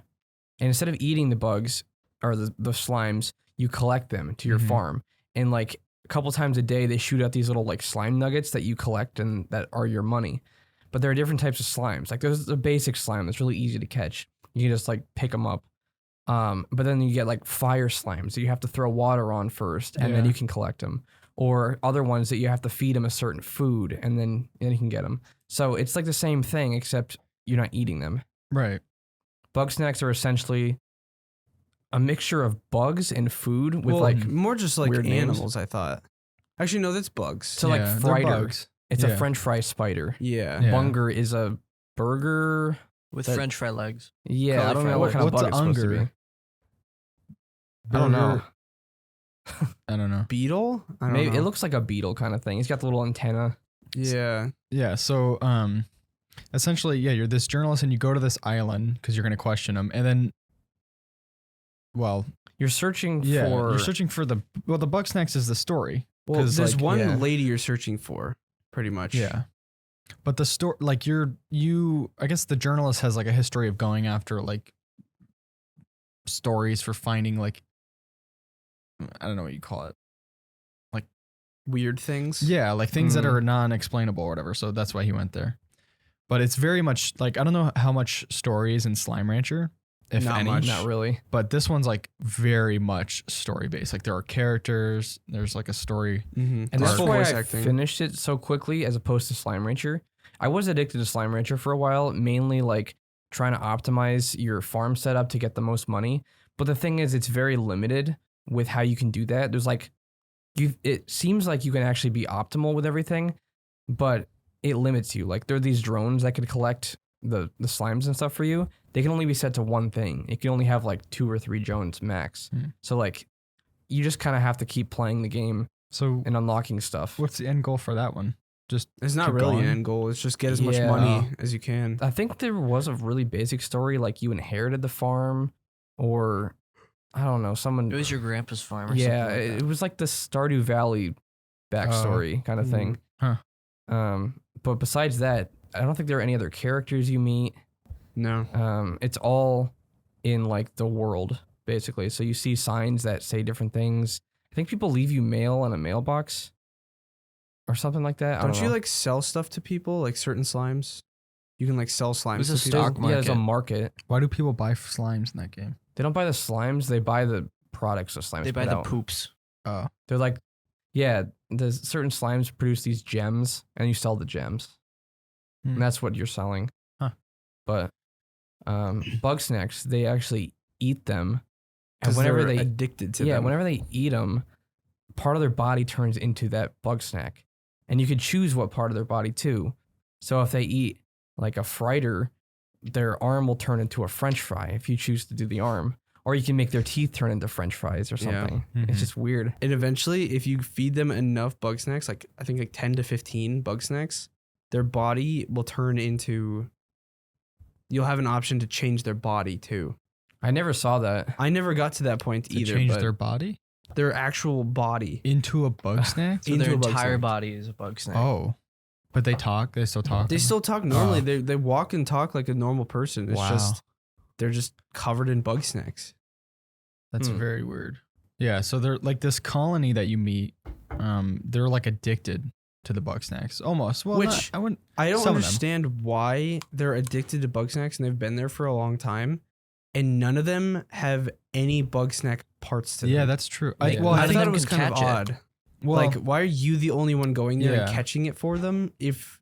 and instead of eating the bugs or the slimes, you collect them to your farm. And like a couple times a day, they shoot out these little like slime nuggets that you collect and that are your money. But there are different types of slimes. Like there's a basic slime that's really easy to catch. You can just like pick them up. But then you get like fire slimes that you have to throw water on first, and then Yeah. you can collect them. Or other ones that you have to feed them a certain food, and then you can get them. So it's like the same thing, except you're not eating them. Right. Bugsnax are essentially a mixture of bugs and food with like more just like weird names. animals. I thought. Actually, no, that's bugs. so Yeah, like they're Frider. bugs. It's Yeah. a French fry spider. Yeah. Yeah. Bunger is a burger. With That- French fry legs. Yeah, I don't know what kind of What's bug it's supposed to Unger? be. I don't know. I don't know. Beetle. I don't Maybe know. it looks like a beetle kind of thing. He's got the little antenna. Yeah. Yeah. So, essentially, yeah, you're this journalist and you go to this island because you're going to question them. And then, well, You're searching for. you're searching for the Bugsnax is the story. Well, 'Cause, there's like, one yeah. lady you're searching for, pretty much. Yeah. But the story, like I guess the journalist has like a history of going after like stories for finding like, I don't know what you call it. Weird things. Yeah, like things that Mm. are non-explainable or whatever. So that's why he went there. But it's very much like, I don't know how much story is in Slime Rancher, if Not any. much. Not really. But this one's like very much story based. Like there are characters. There's like a story. Mm-hmm. And that's Full why voice I acting. finished it so quickly as opposed to Slime Rancher. I was addicted to Slime Rancher for a while, mainly like trying to optimize your farm setup to get the most money. But the thing is, it's very limited with how you can do that. There's like, it seems like you can actually be optimal with everything, but it limits you. Like there are these drones that could collect the slimes and stuff for you. They can only be set to one thing. It can only have like 2 or 3 drones max. So like, you just kind of have to keep playing the game So and unlocking stuff. what's the end goal for that one? Just It's not keep really going? an end goal. It's just get as much Yeah. money as you can. I think there was a really basic story, like you inherited the farm, or I don't know, someone. It was your grandpa's farm or yeah, something like it was like the Stardew Valley backstory kind of thing. Huh. But besides that, I don't think there are any other characters you meet. No. It's all in like the world basically. So you see signs that say different things. I think people leave you mail in a mailbox or something like that. I Don't don't you know. like sell stuff to people, like certain slimes? You can like sell slimes It's to a people. stock Yeah, there's a market. market. why do people buy slimes in that game? They don't buy the slimes. They buy the products of slimes. They buy put the out. poops. Oh, They're like, yeah, there's certain slimes produce these gems, and you sell the gems, Hmm. and that's what you're selling. Huh. But Bugsnax, they actually eat them, and 'Cause whenever they're they addicted to them. whenever they eat them, part of their body turns into that bug snack, and you could choose what part of their body too. So if they eat like a Frider, their arm will turn into a French fry if you choose to do the arm. Or you can make their teeth turn into French fries or Yeah. something. Mhm. It's just weird. And eventually, if you feed them enough bug snacks, like I think like 10 to 15 bug snacks, their body will turn into. You'll have an option to change their body too. I never saw that. I never got to that point to either. change but their body? their actual body into a Bugsnax. So into their a entire Bugsnax. body is a Bugsnax. Oh, but they talk. They still talk. They still talk normally. Oh. They walk and talk like a normal person. It's Wow. just they're just covered in Bugsnax. That's very weird. Yeah, so they're like this colony that you meet. They're like addicted to the Bugsnax almost. Well, Which I wouldn't. I don't some of them. understand why they're addicted to Bugsnax and they've been there for a long time, and none of them have any Bugsnax parts to them. Yeah, that's true. Yeah. Well, I I thought think it was can kind of catch it. odd. well, Like, why are you the only one going there and Yeah. catching it for them? If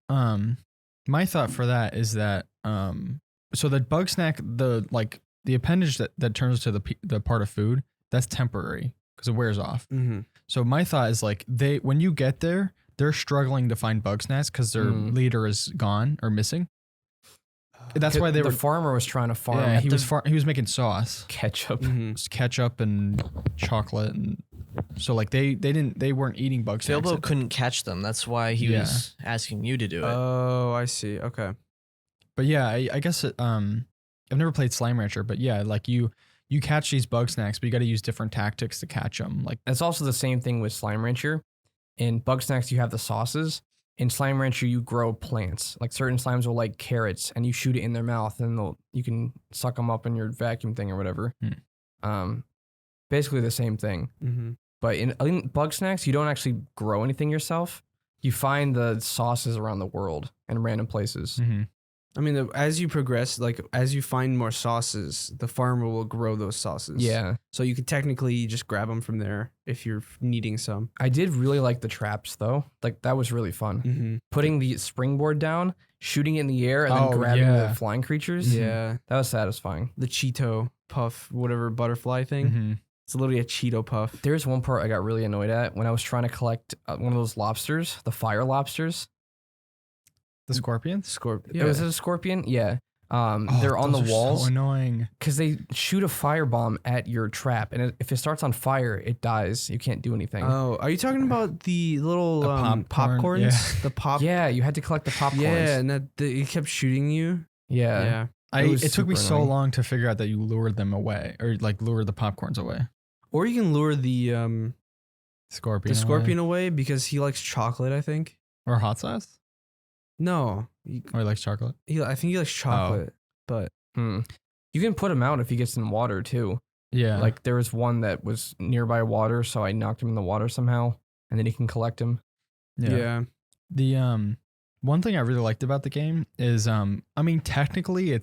my thought for that is that so the Bugsnax, the appendage that turns to the part of food, that's temporary because it wears off. So my thought is like when you get there, they're struggling to find Bugsnax because their leader is gone or missing. That's why the farmer was trying to farm. Yeah, he was making sauce, ketchup. ketchup and chocolate, and so like they weren't eating Bugsnax. Bilbo couldn't catch them. That's why he was asking you to do it. Oh, I see. Okay. But yeah, I guess I've never played Slime Rancher, but yeah, like you catch these Bugsnax, but you got to use different tactics to catch them. Like It's also the same thing with Slime Rancher. In Bugsnax, you have the sauces. In Slime Rancher, you grow plants. Like certain slimes will like carrots, and you shoot it in their mouth, and you can suck them up in your vacuum thing or whatever. Basically the same thing. But in Bugsnax, you don't actually grow anything yourself. You find the sauces around the world in random places. I mean, as you progress, like as you find more sauces, the farmer will grow those sauces. Yeah. So you could technically just grab them from there if you're needing some. I did really like the traps though. Like that was really fun. Putting the springboard down, shooting it in the air, and then grabbing the flying creatures. Yeah. That was satisfying. The Cheeto puff, whatever butterfly thing. It's literally a Cheeto puff. There's one part I got really annoyed at when I was trying to collect one of those lobsters, the fire lobsters. the scorpions. Scorpion. Was it a scorpion? Yeah. They're on the those are walls So annoying. because they shoot a firebomb at your trap, and if it starts on fire, it dies. You can't do anything. Oh, are you talking about the little The popcorn, popcorns? yeah. The pop. Yeah, you had to collect the popcorns. Yeah, and it kept shooting you. Yeah. Yeah. It took me super so annoying. long to figure out that you lured them away, or like lured the popcorns away. Or you can lure the Scorpion. away because he likes chocolate, I think. Or hot sauce. No. Or he likes chocolate. I think he likes chocolate. But You can put him out if he gets in water too. Yeah. Like there was one that was nearby water, so I knocked him in the water somehow, and then he can collect him. yeah. The one thing I really liked about the game is I mean technically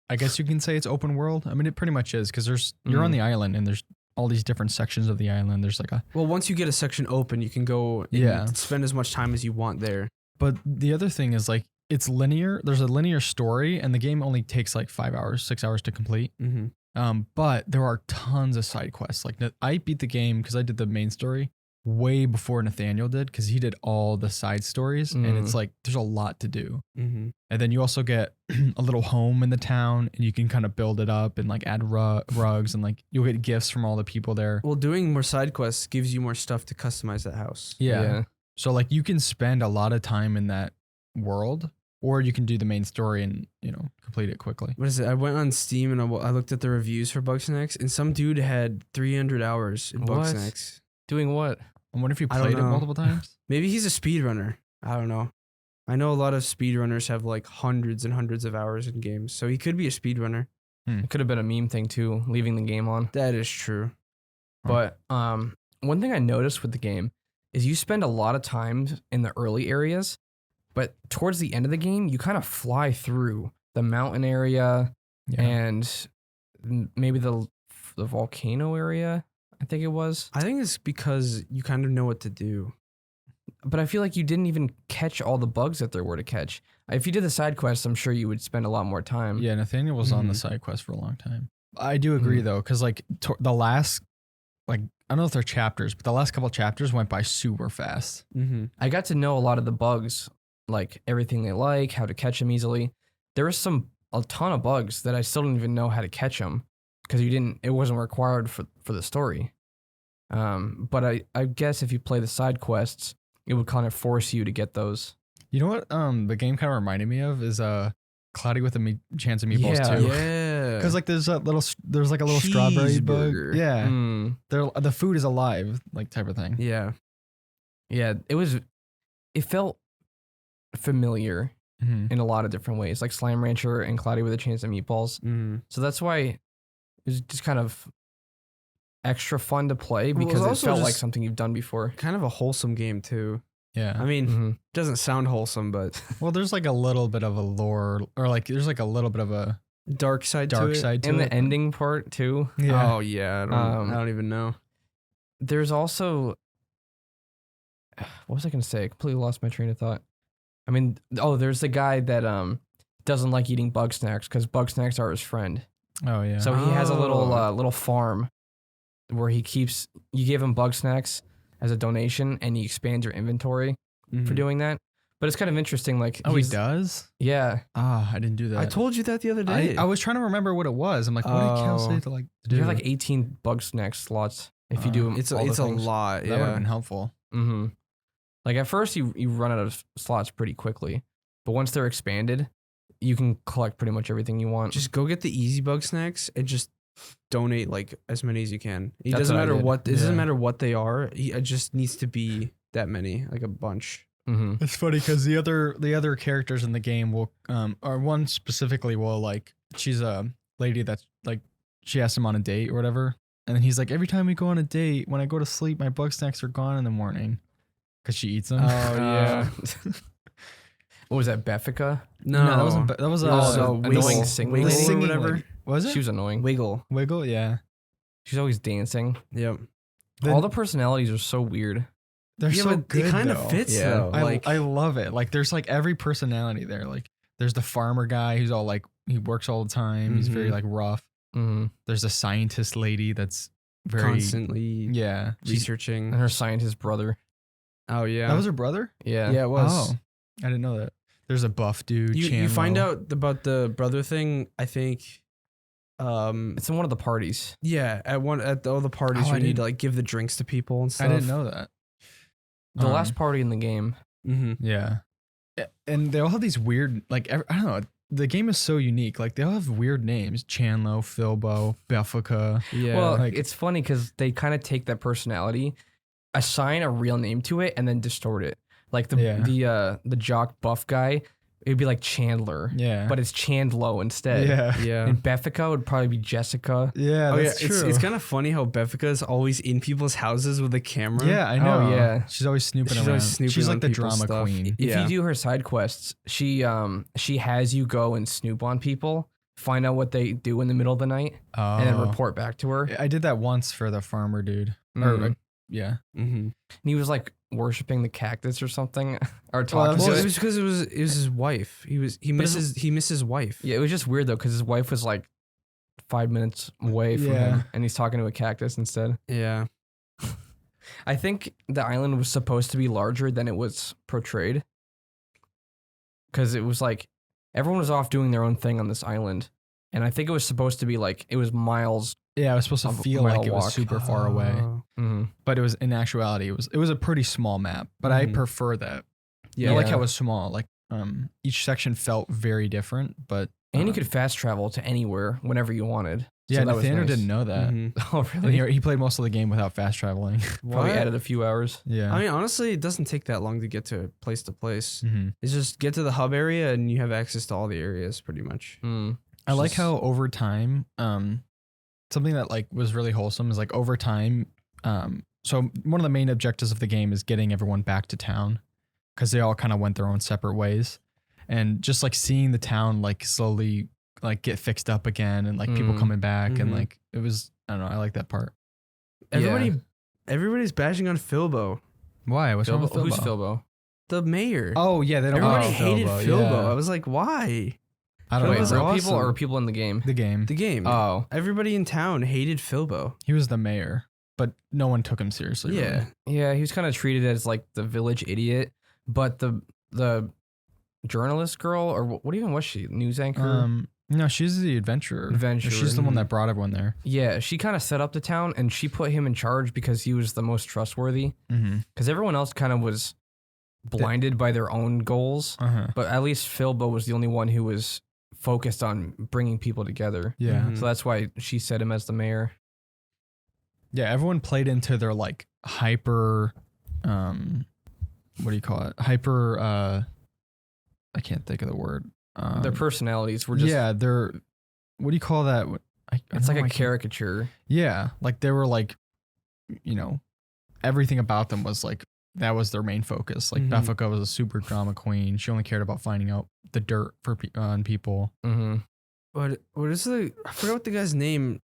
I guess you can say it's open world. I mean it pretty much is because you're on the island and there's all these different sections of the island. There's like Well, once you get a section open, you can go and spend as much time as you want there. But the other thing is like it's linear. There's a linear story and the game only takes like 5 hours, 6 hours to complete. But there are tons of side quests. Like I beat the game because I did the main story way before Nathaniel did because he did all the side stories and it's like there's a lot to do. And then you also get a little home in the town and you can kind of build it up and like add rugs and like you'll get gifts from all the people there. Well, doing more side quests gives you more stuff to customize that house. Yeah. So like you can spend a lot of time in that world or you can do the main story and, complete it quickly. What is it? I went on Steam and I looked at the reviews for Bugsnax and some dude had 300 hours in What? Bugsnax. Doing what? I wonder if you I don't played it know. multiple times. Maybe he's a speedrunner. I don't know. I know a lot of speedrunners have like hundreds and hundreds of hours in games, so he could be a speedrunner. It could have been a meme thing too, leaving the game on. That is true. But one thing I noticed with the game is you spend a lot of time in the early areas, but towards the end of the game, you kind of fly through the mountain area and maybe the volcano area, I think it was. I think it's because you kind of know what to do. But I feel like you didn't even catch all the bugs that there were to catch. If you did the side quests, I'm sure you would spend a lot more time. Yeah, Nathaniel was on the side quest for a long time. I do agree though, because like the last, like I don't know if they're chapters, but the last couple chapters went by super fast. I got to know a lot of the bugs, like everything they like, how to catch them easily. There was a ton of bugs that I still didn't even know how to catch them because it wasn't required for the story. But I guess if you play the side quests, it would kind of force you to get those. You know what? The game kind of reminded me of is Cloudy with a Chance of Meatballs Yeah. too. Yeah. Because like there's like a little strawberry bug. Cheeseburger. Yeah. Mm. The food is alive, like type of thing. Yeah. Yeah, it felt familiar in a lot of different ways, like Slime Rancher and Cloudy with a Chance of Meatballs. So that's why it was just kind of extra fun to play because it also felt like just something you've done before. Kind of a wholesome game too. Yeah. I mean, doesn't sound wholesome, but Well, there's like a little bit of a lore, or like there's like a little bit of a dark side dark to it. side to And it. the ending part too. Yeah. Oh yeah, I don't even know. There's also, what was I gonna say? I completely lost my train of thought. I mean, there's the guy that doesn't like eating Bugsnax because Bugsnax are his friend. Oh yeah. So he has a little Oh. little farm where you give him Bugsnax as a donation, and he expands your inventory for doing that. But it's kind of interesting. Like, he does? Yeah. Ah, I didn't do that. I told you that the other day. I was trying to remember what it was. I'm like, what did Cal say to like do? You have like 18 Bugsnax slots if you do them. it's all the a things. lot. That would have Yeah. been helpful. Mm-hmm. Like at first you run out of slots pretty quickly, but once they're expanded, you can collect pretty much everything you want. Just go get the easy Bugsnax and just donate like as many as you can. It That's doesn't what I matter did. what. It doesn't Yeah. matter what they are. It just needs to be that many, like a bunch. Mm-hmm. It's funny because the other characters in the game will or one specifically will like, she's a lady that's like, she asks him on a date or whatever, and then he's like, every time we go on a date, when I go to sleep, my Bugsnax are gone in the morning because she eats them. Oh yeah. What was that, Beffica? No, that wasn't. That was annoying singing Wiggle lady? or whatever. Like, was it? She was annoying. Wiggle. Wiggle. Yeah. She's always dancing. Yep. All the personalities are so weird. They're Yeah, so but good. it kind though. of fits Yeah. though. I love it. Like there's like every personality there. Like there's the farmer guy who's all like, he works all the time. He's very like rough. Mm-hmm. There's a scientist lady that's very constantly yeah. researching. And her scientist brother. Oh yeah. That was her brother? Yeah. Yeah, it was. Oh, I didn't know that. There's a buff dude. You find Chandlo. out about the brother thing, I think. It's in one of the parties. Yeah, at all the parties Oh, where I you need to didn't- like give the drinks to people and stuff. I didn't know that. The last party in the game. Mm-hmm. Yeah. And they all have these weird, like, I don't know. The game is so unique. Like, they all have weird names. Chandlo, Filbo, Beffica. Yeah. Well, like- it's funny because they kind of take that personality, assign a real name to it, and then distort it. Like the jock buff guy, it'd be like Chandler, Yeah. but it's Chandlo instead. yeah. yeah. And Beffica would probably be Jessica. Yeah, Oh yeah, that's true. it's kind of funny how Beffica is always in people's houses with a camera. yeah, I know. yeah. She's always snooping She's around. always snooping She's on like the people's drama stuff. queen. If Yeah. you do her side quests, she has you go and snoop on people, find out what they do in the middle of the night, Oh. and then report back to her. I did that once for the farmer dude. Mhm. Or, yeah. Mm-hmm. And he was like worshiping the cactus or something, or Well, talking that to Well, it. it was because it was his wife. He misses his wife. Yeah, it was just weird though, because his wife was like 5 minutes away from Yeah. him, and he's talking to a cactus instead. Yeah. I think the island was supposed to be larger than it was portrayed, because it was like everyone was off doing their own thing on this island, and I think it was supposed to be like it was miles. Yeah, I was supposed to A feel mile like it was walk. super far away. Oh. Mm-hmm. But it was, in actuality, it was a pretty small map. But I Mhm. prefer that. Yeah. I like how it was small. Like each section felt very different, but And you could fast travel to anywhere whenever you wanted. yeah, so that was Nathaniel nice. didn't know that. Mhm. Oh, And really? he played most of the game without fast traveling. Probably What? added a few hours. yeah. I mean, honestly, it doesn't take that long to get to place to place. hmm It's just get to the hub area and you have access to all the areas pretty much. Mm. I like Just- how over time, something that like was really wholesome is like over time. So one of the main objectives of the game is getting everyone back to town because they all kind of went their own separate ways, and just like seeing the town like slowly like get fixed up again and like people Mm. coming back and Mhm. like it was, I don't know, I like that part. Everybody's bashing on Filbo, Why? What's wrong with Who's Filbo? Filbo? the mayor. Oh yeah, they don't. Everybody like hated Filbo, Filbo. yeah. I was like, why? I don't Wait, Filbo's know. real people awesome. or people in the game? The game. The game. Oh, Everybody in town hated Filbo. He was the mayor, but no one took him seriously. Yeah. really. yeah. He was kind of treated as like the village idiot, but the journalist girl, or what even was she? News anchor? No, she's the adventurer. Adventurer, She's the one mhm. that brought everyone there. Yeah, she kind of set up the town, and she put him in charge because he was the most trustworthy. Mm-hmm. Because everyone else kind of was blinded by their own goals, Uh-huh. but at least Filbo was the only one who was focused on bringing people together. Yeah. Mhm. So that's why she set him as the mayor. Yeah, everyone played into their like hyper what do you call it? Hyper I can't think of the word. Their personalities were just they're what do you call that? it's like a character. caricature. Yeah, like they were like, you know, everything about them was like that was their main focus. Like Mhm. Beffica was a super drama queen. She only cared about finding out the dirt on people. Mm-hmm. What is I forgot what the guy's name.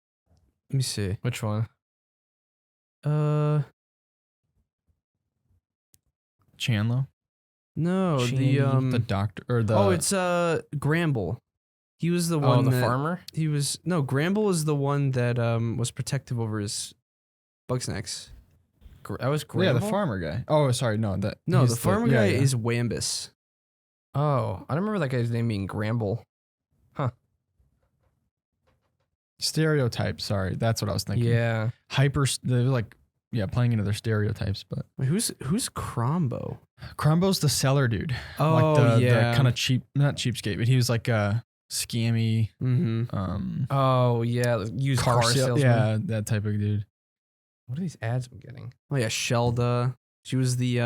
Let me see. Which one? Chandler, No, Shandy, the doctor, or the it's Gramble. He was the Oh, one the that farmer? Gramble is the one that was protective over his Bugsnax. That was yeah, the Gramble? farmer guy. Oh, sorry, no, No, he's the farmer guy yeah. is Wambus. Oh, I don't remember that guy's name being Gramble. Stereotype. Sorry, that's what I was thinking. Yeah. Hyper. They're like playing into their stereotypes. But Wait, who's Crombo? Crumbo's the seller dude. Oh, like the yeah. kind of not cheapskate, but he was like a scammy Mm-hmm. Oh, yeah. The used car salesman. yeah, that type of dude. What are these ads I'm getting? Oh yeah, Shelda. She was the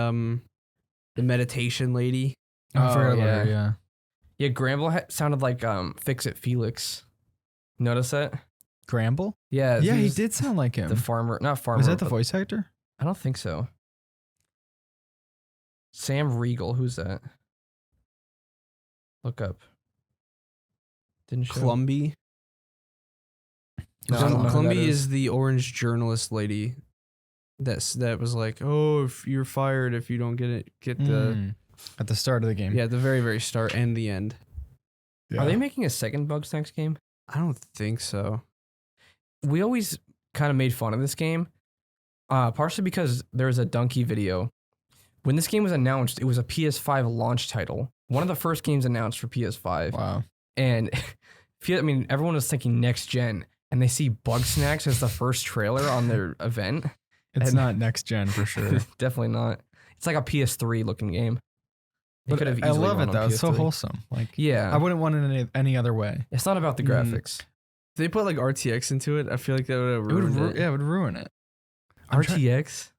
meditation lady. I Oh, forgot about her. yeah. Yeah. Yeah, Gramble sounded like Fix It Felix. Notice that? Gramble. Yeah. Yeah, he was did sound like him. The farmer. Not farmer. Was that the but- voice actor? I don't think so. Sam Riegel. Who's that? Look up. Didn't show. Clumby. No, I don't know who that Clumby is. is the orange journalist lady. That was like, oh, if you're fired if you don't get the Mm. At the start of the game. yeah, the very very start and the end. Are they making a second Bugsnax game? I don't think so. We always kind of made fun of this game, partially because there was a Donkey video. When this game was announced, it was a PS5 launch title. One of the first games announced for PS5. Wow. And everyone was thinking next gen, and they see Bugsnax as the first trailer on their event. It's And- not next gen for sure. Definitely not. It's like a PS3 looking game. They could have I easily love run it on though. It's so PS3. wholesome. Like Yeah. I wouldn't want it any other way. It's not about the Mhm. graphics. If they put like RTX into it, I feel like that would have ruined it. Yeah, it would ruin it. I'm RTX?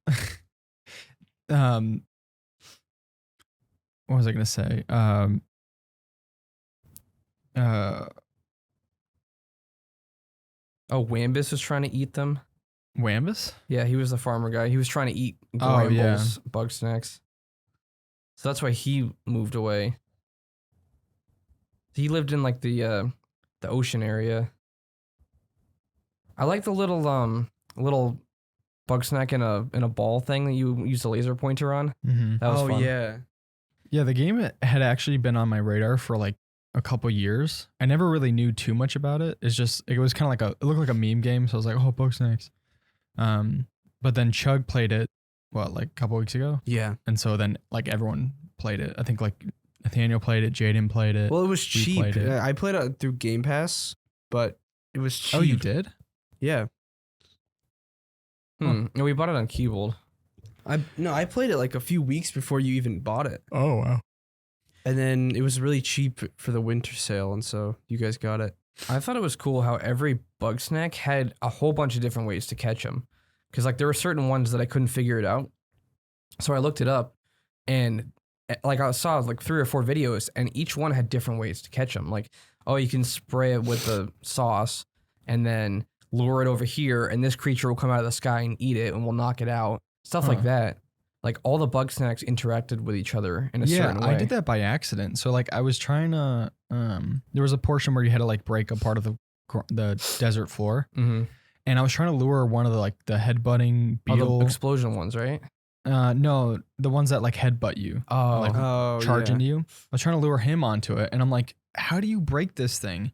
What was I gonna say? Oh, Wambus was trying to eat them. Wambus? Yeah, he was the farmer guy. He was trying to eat Oh, yeah. Gramble's Bugsnax. So that's why he moved away. He lived in like the ocean area. I like the little Bugsnax in a ball thing that you use the laser pointer on. Mm-hmm. That was fun. yeah. Yeah, the game had actually been on my radar for like a couple years. I never really knew too much about it. It was kind of like it looked like a meme game, so I was like, oh, Bugsnax. But then Chug played it, like a couple weeks ago, Yeah. and so then like everyone played it. I think like Nathaniel played it, Jaden played it. Well, it was We cheap. played it. I played it through Game Pass, but it was cheap. Oh, you did? Yeah. And we bought it on Cubold. I played it like a few weeks before you even bought it. Oh wow. And then it was really cheap for the winter sale, and so you guys got it. I thought it was cool how every Bugsnax had a whole bunch of different ways to catch them. Because like there were certain ones that I couldn't figure it out. So I looked it up and like I saw like 3 or 4 videos and each one had different ways to catch them. Like, oh, you can spray it with the sauce and then lure it over here and this creature will come out of the sky and eat it and we'll knock it out. Stuff like that. Like all the Bugsnax interacted with each other in a certain way. I did that by accident. So like I was trying to there was a portion where you had to like break a part of the desert floor. Mm-hmm. And I was trying to lure one of the like the headbutting Oh, beetle. the explosion ones, right? No, the ones that like headbutt you, Oh, like Oh, charge yeah. into you. I was trying to lure him onto it, and I'm like, how do you break this thing?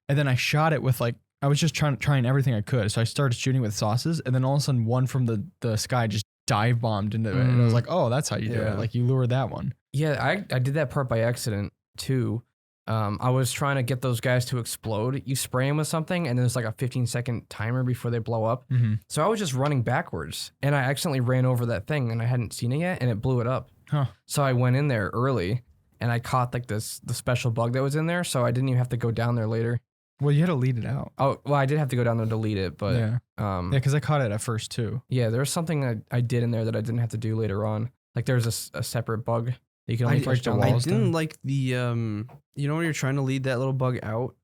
And then I shot it with like I was just trying everything I could. So I started shooting with sauces, and then all of a sudden one from the sky just dive bombed into it, and I was like, oh, that's how you do Yeah. it. Like you lure that one. yeah, I did that part by accident too. I was trying to get those guys to explode. You spray them with something, and there's like a 15-second timer before they blow up. Mm-hmm. So I was just running backwards, and I accidentally ran over that thing, and I hadn't seen it yet, and it blew it up. Huh. So I went in there early, and I caught like the special bug that was in there, so I didn't even have to go down there later. Well, you had to lead it out. Oh, well, I did have to go down there to delete it, but Yeah, because I caught it at first too. yeah, there was something I did in there that I didn't have to do later on. Like there's a separate bug that you can only push down I walls. didn't like the you know when you're trying to lead that little bug out,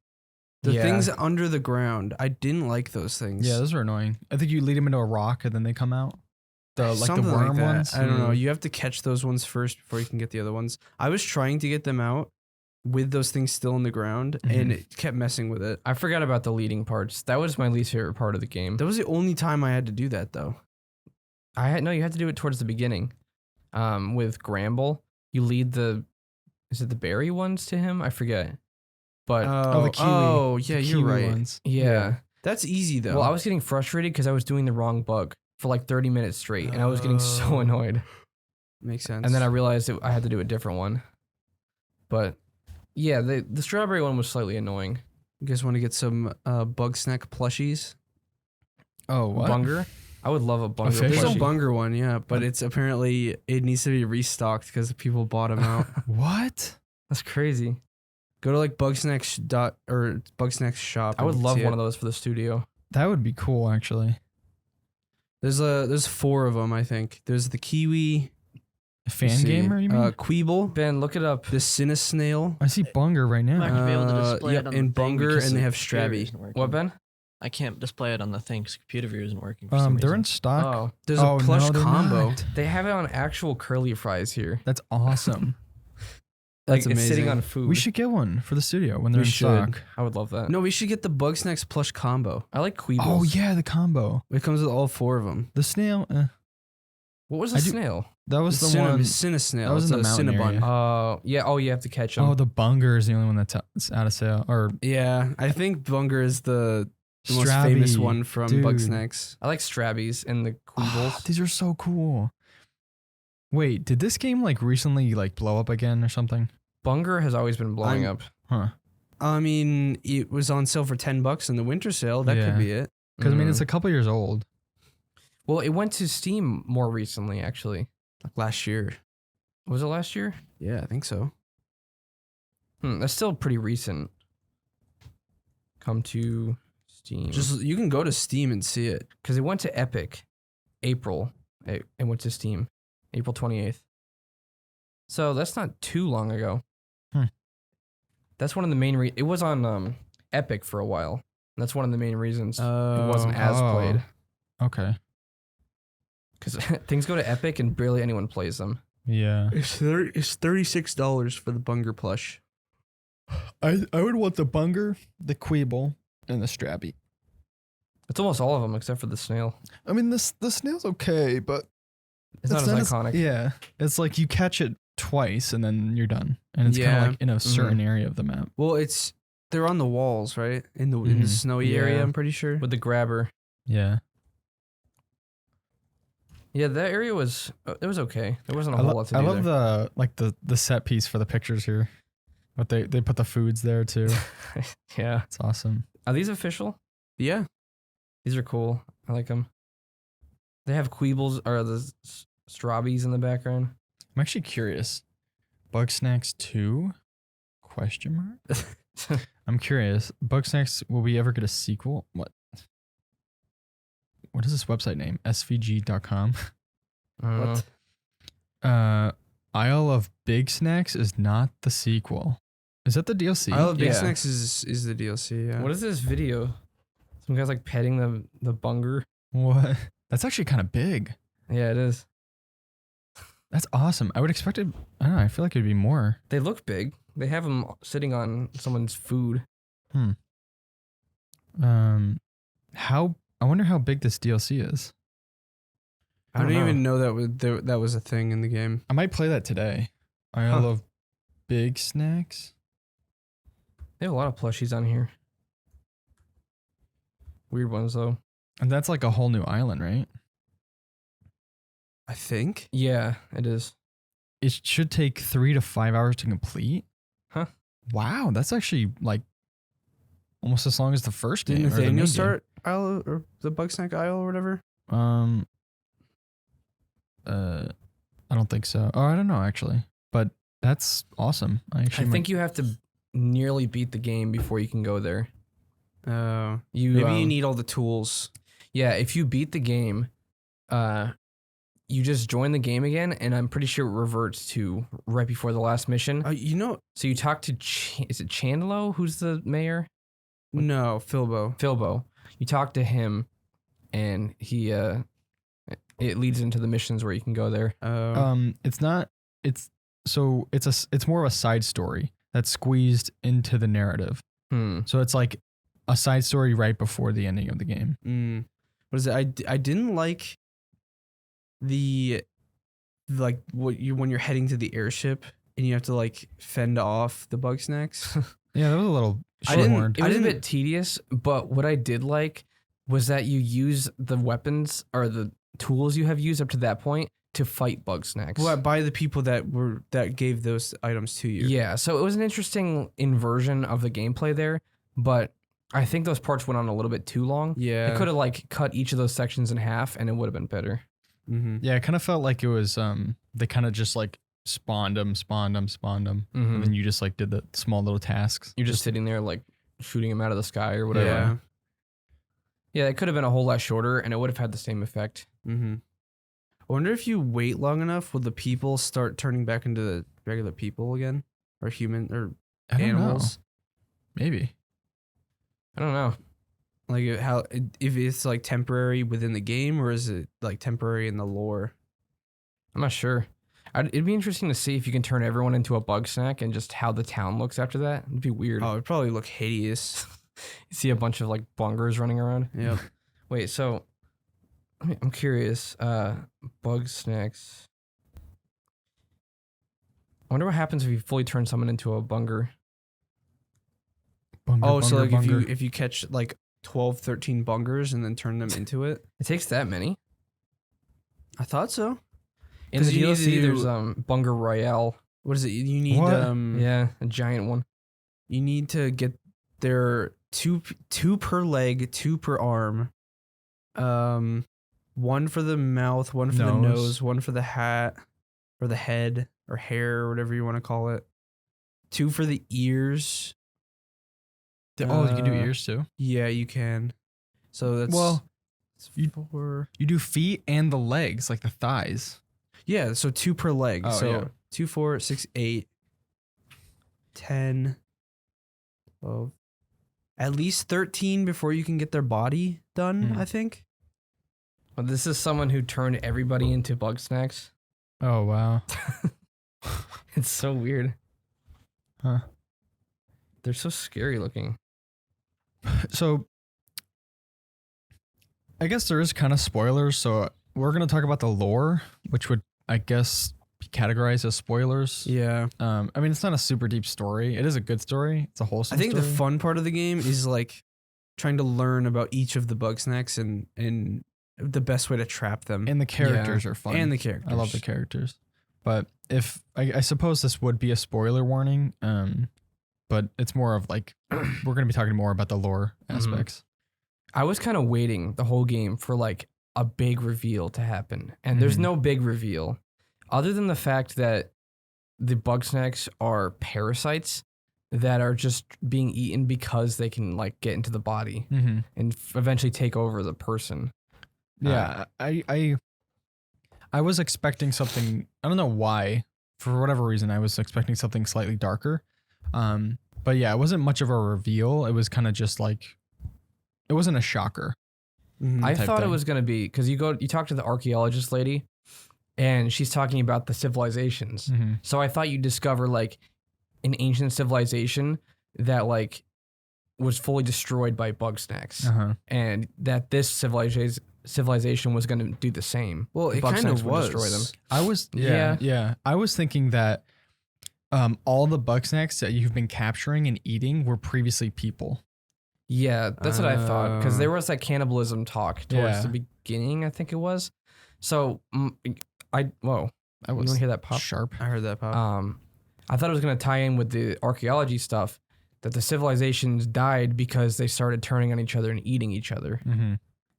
the Yeah. things under the ground. I didn't like those things. Yeah, those are annoying. I think you lead them into a rock and then they come out. Like Something the worm that. ones. I don't know. You have to catch those ones first before you can get the other ones. I was trying to get them out with those things still in the ground, and it kept messing with it. I forgot about the leading parts. That was my least favorite part of the game. That was the only time I had to do that, though. You had to do it towards the beginning. With Gramble, you lead is it the berry ones to him? I forget. But the kiwi. Oh, yeah, The you're kiwi right. ones. yeah. That's easy though. Well, I was getting frustrated because I was doing the wrong bug for like 30 minutes straight, and I was getting so Oh. annoyed. Makes sense. And then I realized I had to do a different one. But yeah, the strawberry one was slightly annoying. You guys want to get some Bugsnax plushies? Oh, what? Bunger? I would love a Bunger fish? There's a plushie. Bunger one, yeah, but it's apparently it needs to be restocked because people bought them out. What? That's crazy. Go to like Bugsnax or Bugsnax shop. I would love one of those for the studio. That would be cool, actually. There's 4 of them, I think. There's the kiwi, A fan gamer, you mean? Cubold, Ben, look it up. the Cinnasnail, I see Bunger right I'm now. not gonna be able to display yep, it on the and thing Bunger, because and they the have computer Strabby. isn't working. What, Ben? I can't display it on the thing because the computer view isn't working for some They're in reason. stock. Oh, There's a plush no, they're combo. not. they have it on actual curly fries here. That's awesome. That's Like it's sitting amazing. on food. We should get one for the studio when they're We in should. stock. I would love that. No, we should get the Bugsnax plush combo. I like Queebles. Oh yeah, the combo. It comes with all 4 of them. The snail. What was the I do- snail? That was the one. Cinnasnail. that was It's in the a mountain Cinnabon. area. Yeah. Oh, you have to catch them. Oh, the Bunger is the only one that's out of sale. Or Yeah, I think Bunger is the most Strabby, famous one from dude. Bugsnax. I like Strabbies and the Queebles. These are so cool. Wait, did this game like recently like blow up again or something? Bunger has always been blowing up. Huh? I mean, it was on sale for $10 in the winter sale. That Yeah. could be it. Because I mean, it's Mm. a couple years old. Well, it went to Steam more recently, actually. Like last year. Was it last year? Yeah, I think so. That's still pretty recent. Come to Steam. Just you can go to Steam and see it. because it went to Epic, April. It went to Steam, April 28th. So that's not too long ago. That's one of the main it was on Epic for a while. That's one of the main reasons it wasn't as played. Okay. Because things go to Epic and barely anyone plays them. Yeah. It's $36 for the Bunger plush. I would want the Bunger, the Queeble, and the Strabby. It's almost all of them except for the snail. I mean, the snail's okay, but It's not as iconic. Yeah, it's like you catch it twice and then you're done, and it's kind Yeah. of like in a certain area of the map. Well, they're on the walls, right? In the Mhm. snowy Yeah. area, I'm pretty sure. With the grabber. Yeah, Yeah, that area was it was okay. There wasn't a whole lot to do I love there. the set piece for the pictures here. But they put the foods there too. Yeah. It's awesome. Are these official? Yeah. These are cool. I like them. They have Queebles or the Strawbies in the background. I'm actually curious. Bugsnax 2? Question mark? I'm curious. Bugsnax, will we ever get a sequel? What is this website name? svg.com. What? Isle of Big Snacks is not the sequel. Is that the DLC? I love Big Yeah. Snacks is the DLC, yeah. What is this video? Some guy's like petting the bunger. What? That's actually kind of big. Yeah, it is. That's awesome. I would expect it. I don't know. I feel like it'd be more. They look big. They have them sitting on someone's food. I wonder how big this DLC is. I don't know. even know that was a thing in the game. I might play that today. Isle of Big Snacks. They have a lot of plushies on here. Weird ones though. And that's like a whole new island, right? I think. Yeah, it is. It should take 3 to 5 hours to complete. Huh. Wow, that's actually like almost as long as the first Did game. or the main Nathaniel game. start Isle or the Bugsnax Isle or whatever? I don't think so. Oh, I don't know actually. But That's awesome. I think you have to nearly beat the game before you can go there. Maybe you need all the tools. Yeah, if you beat the game, you just join the game again, and I'm pretty sure it reverts to right before the last mission. So you talk to is it Chandlo? Who's the mayor? No, Filbo. You talk to him, and he it leads into the missions where you can go there. It's not. It's more of a side story that's squeezed into the narrative. So it's like a side story right before the ending of the game. What is it? I didn't like when you're heading to the airship and you have to like fend off the Bugsnax. Yeah, that was a little It was a bit tedious, but what I did like was that you use the weapons or the tools you have used up to that point to fight Bugsnax. Well, by the people that gave those items to you. Yeah, so it was an interesting inversion of the gameplay there, but I think those parts went on a little bit too long. Yeah. It could have like cut each of those sections in half and it would have been better. Mm-hmm. Yeah, it kind of felt like it was they kind of just like spawned them, and then you just like did the small little tasks. You're just sitting there like shooting them out of the sky or whatever. Yeah, it could have been a whole lot shorter and it would have had the same effect. Mm-hmm. I wonder if you wait long enough, will the people start turning back into the regular people again, or human or animals? Maybe. I don't know. Like if it's like temporary within the game, or is it like temporary in the lore? I'm not sure. It'd be interesting to see if you can turn everyone into a Bugsnax and just how the town looks after that. It'd be weird. Oh, it'd probably look hideous. You see a bunch of like bungers running around. Yep. Wait, so I'm curious. Bugsnax. I wonder what happens if you fully turn someone into a bunger. So like if you catch like 12, 13 bungers and then turn them into it. It takes that many? I thought so. In the DLC, there's Bunger Royale. What is it? You need yeah, a giant one. You need to get there two per leg, 2 per arm. One for the mouth, one for the nose, one for the hat or the head or hair or whatever you want to call it. 2 for the ears. You can do ears too? Yeah, you can. So that's you do feet and the legs, like the thighs. Yeah, so 2 per leg. Oh, so yeah. 2, 4, 6, 8, 10, 12. At least 13 before you can get their body done, I think. Well, this is someone who turned everybody into Bugsnax. Oh, wow. It's so weird. Huh. They're so scary looking. So, I guess there is kind of spoilers. So, we're going to talk about the lore, which would, I guess, be categorized as spoilers. Yeah. I mean, it's not a super deep story. It is a good story. It's a wholesome story. I think the fun part of the game is like trying to learn about each of the Bugsnax and the best way to trap them. And the characters are fun. And the characters. I love the characters. But if I suppose this would be a spoiler warning, but it's more of like we're going to be talking more about the lore aspects. I was kind of waiting the whole game for like a big reveal to happen, and there's no big reveal other than the fact that the Bugsnax are parasites that are just being eaten because they can like get into the body and eventually take over the person. Yeah, I was expecting something. I don't know why. For whatever reason, I was expecting something slightly darker. But yeah, it wasn't much of a reveal. It was kind of just like, it wasn't a shocker. I thought it was going to be, because you talk to the archaeologist lady and she's talking about the civilizations. So I thought you'd discover like an ancient civilization that like was fully destroyed by Bugsnax and that this civilization was going to do the same. Well, it kind of was. Destroy them. I was, yeah. I was thinking that all the Bugsnax that you've been capturing and eating were previously people. Yeah, that's what I thought. Because there was that cannibalism talk towards the beginning, I think it was. So, I was. You want to hear that pop? Sharp. I heard that pop. I thought it was going to tie in with the archaeology stuff, that the civilizations died because they started turning on each other and eating each other. And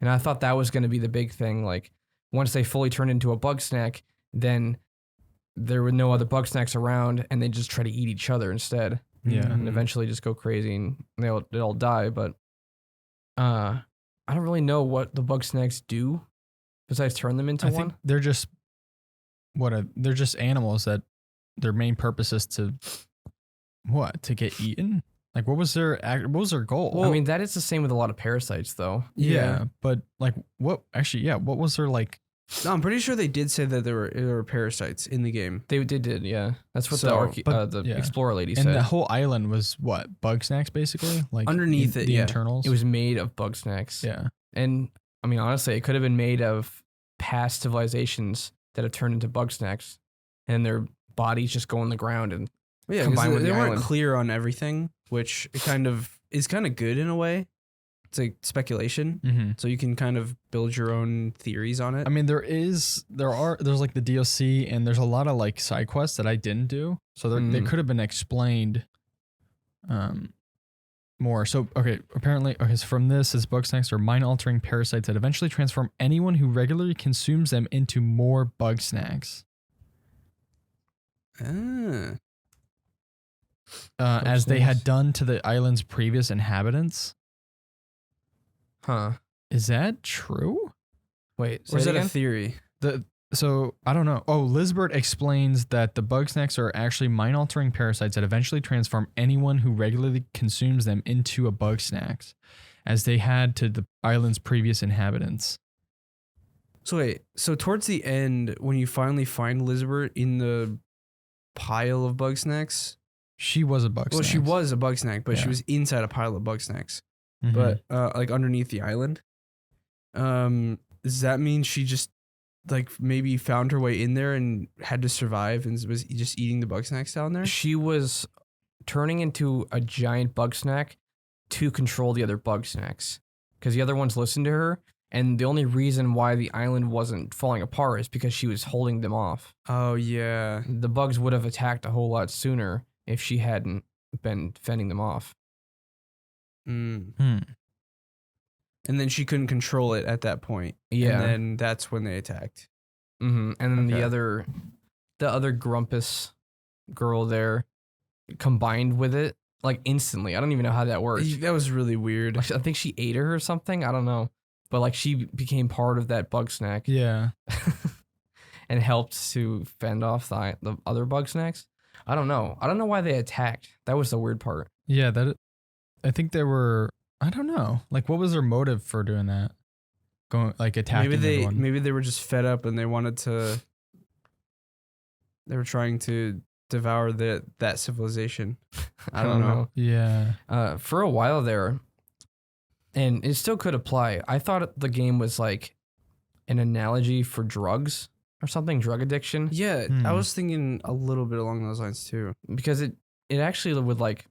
I thought that was going to be the big thing. Like, once they fully turned into a Bugsnax, then there were no other Bugsnax around, and they just try to eat each other instead, Yeah. and eventually just go crazy and they all die. But I don't really know what the Bugsnax do besides turn them into I one. think they're just they're just animals that their main purpose is to get eaten. Like what was their goal? Well, I mean, that is the same with a lot of parasites, though. yeah, but like what was their like? No, I'm pretty sure they did say that there were parasites in the game. They did, yeah. That's what the yeah. explorer lady And said. the whole island was what? Bugsnax, basically? Like Underneath it, the yeah. internals? It was made of Bugsnax. Yeah. And I mean, honestly, it could have been made of past civilizations that have turned into Bugsnax, and their bodies just go in the ground and Yeah, combined with they the weren't island. clear on everything, which it kind of is kind of good in a way. It's like speculation, Mm-hmm. so you can kind of build your own theories on it. I mean, there's like the DLC and there's a lot of like side quests that I didn't do. So they could have been explained more. So, so from this is Bugsnax are mind-altering parasites that eventually transform anyone who regularly consumes them into more Bugsnax. As they had done to the island's previous inhabitants. Huh. Is that true? Wait, Or is say it that a again? theory? So I don't know. Oh, Lizbert explains that the Bugsnax are actually mind-altering parasites that eventually transform anyone who regularly consumes them into a Bugsnax, as they had to the island's previous inhabitants. So wait, so towards the end, when you finally find Lizbert in the pile of Bugsnax, She was a Bugsnax. well, she was a Bugsnax, but she Yeah. was inside a pile of Bugsnax, Mhm. but like underneath the island. Does that mean she just like maybe found her way in there and had to survive and was just eating the Bugsnax down there? She was turning into a giant Bugsnax to control the other Bugsnax, because the other ones listened to her, and the only reason why the island wasn't falling apart is because she was holding them off. Oh yeah. The bugs would have attacked a whole lot sooner if she hadn't been fending them off. And then she couldn't control it at that point. Yeah. And then that's when they attacked. And then Okay. the other Grumpus girl there combined with it like instantly. I don't even know how that worked. That was really weird. I think she ate her or something. I don't know. But like she became part of that Bugsnax Yeah. and helped to fend off the other Bugsnax. I don't know. I don't know why they attacked. That was the weird part. Yeah. I think they were. I don't know. Like, what was their motive for doing that? Going like attacking everyone. Maybe they were just fed up and they wanted to. They were trying to devour that civilization. I don't know. Yeah. For a while there, and it still could apply. I thought the game was like an analogy for drugs or something, drug addiction, Yeah, I was thinking a little bit along those lines too. because it actually would like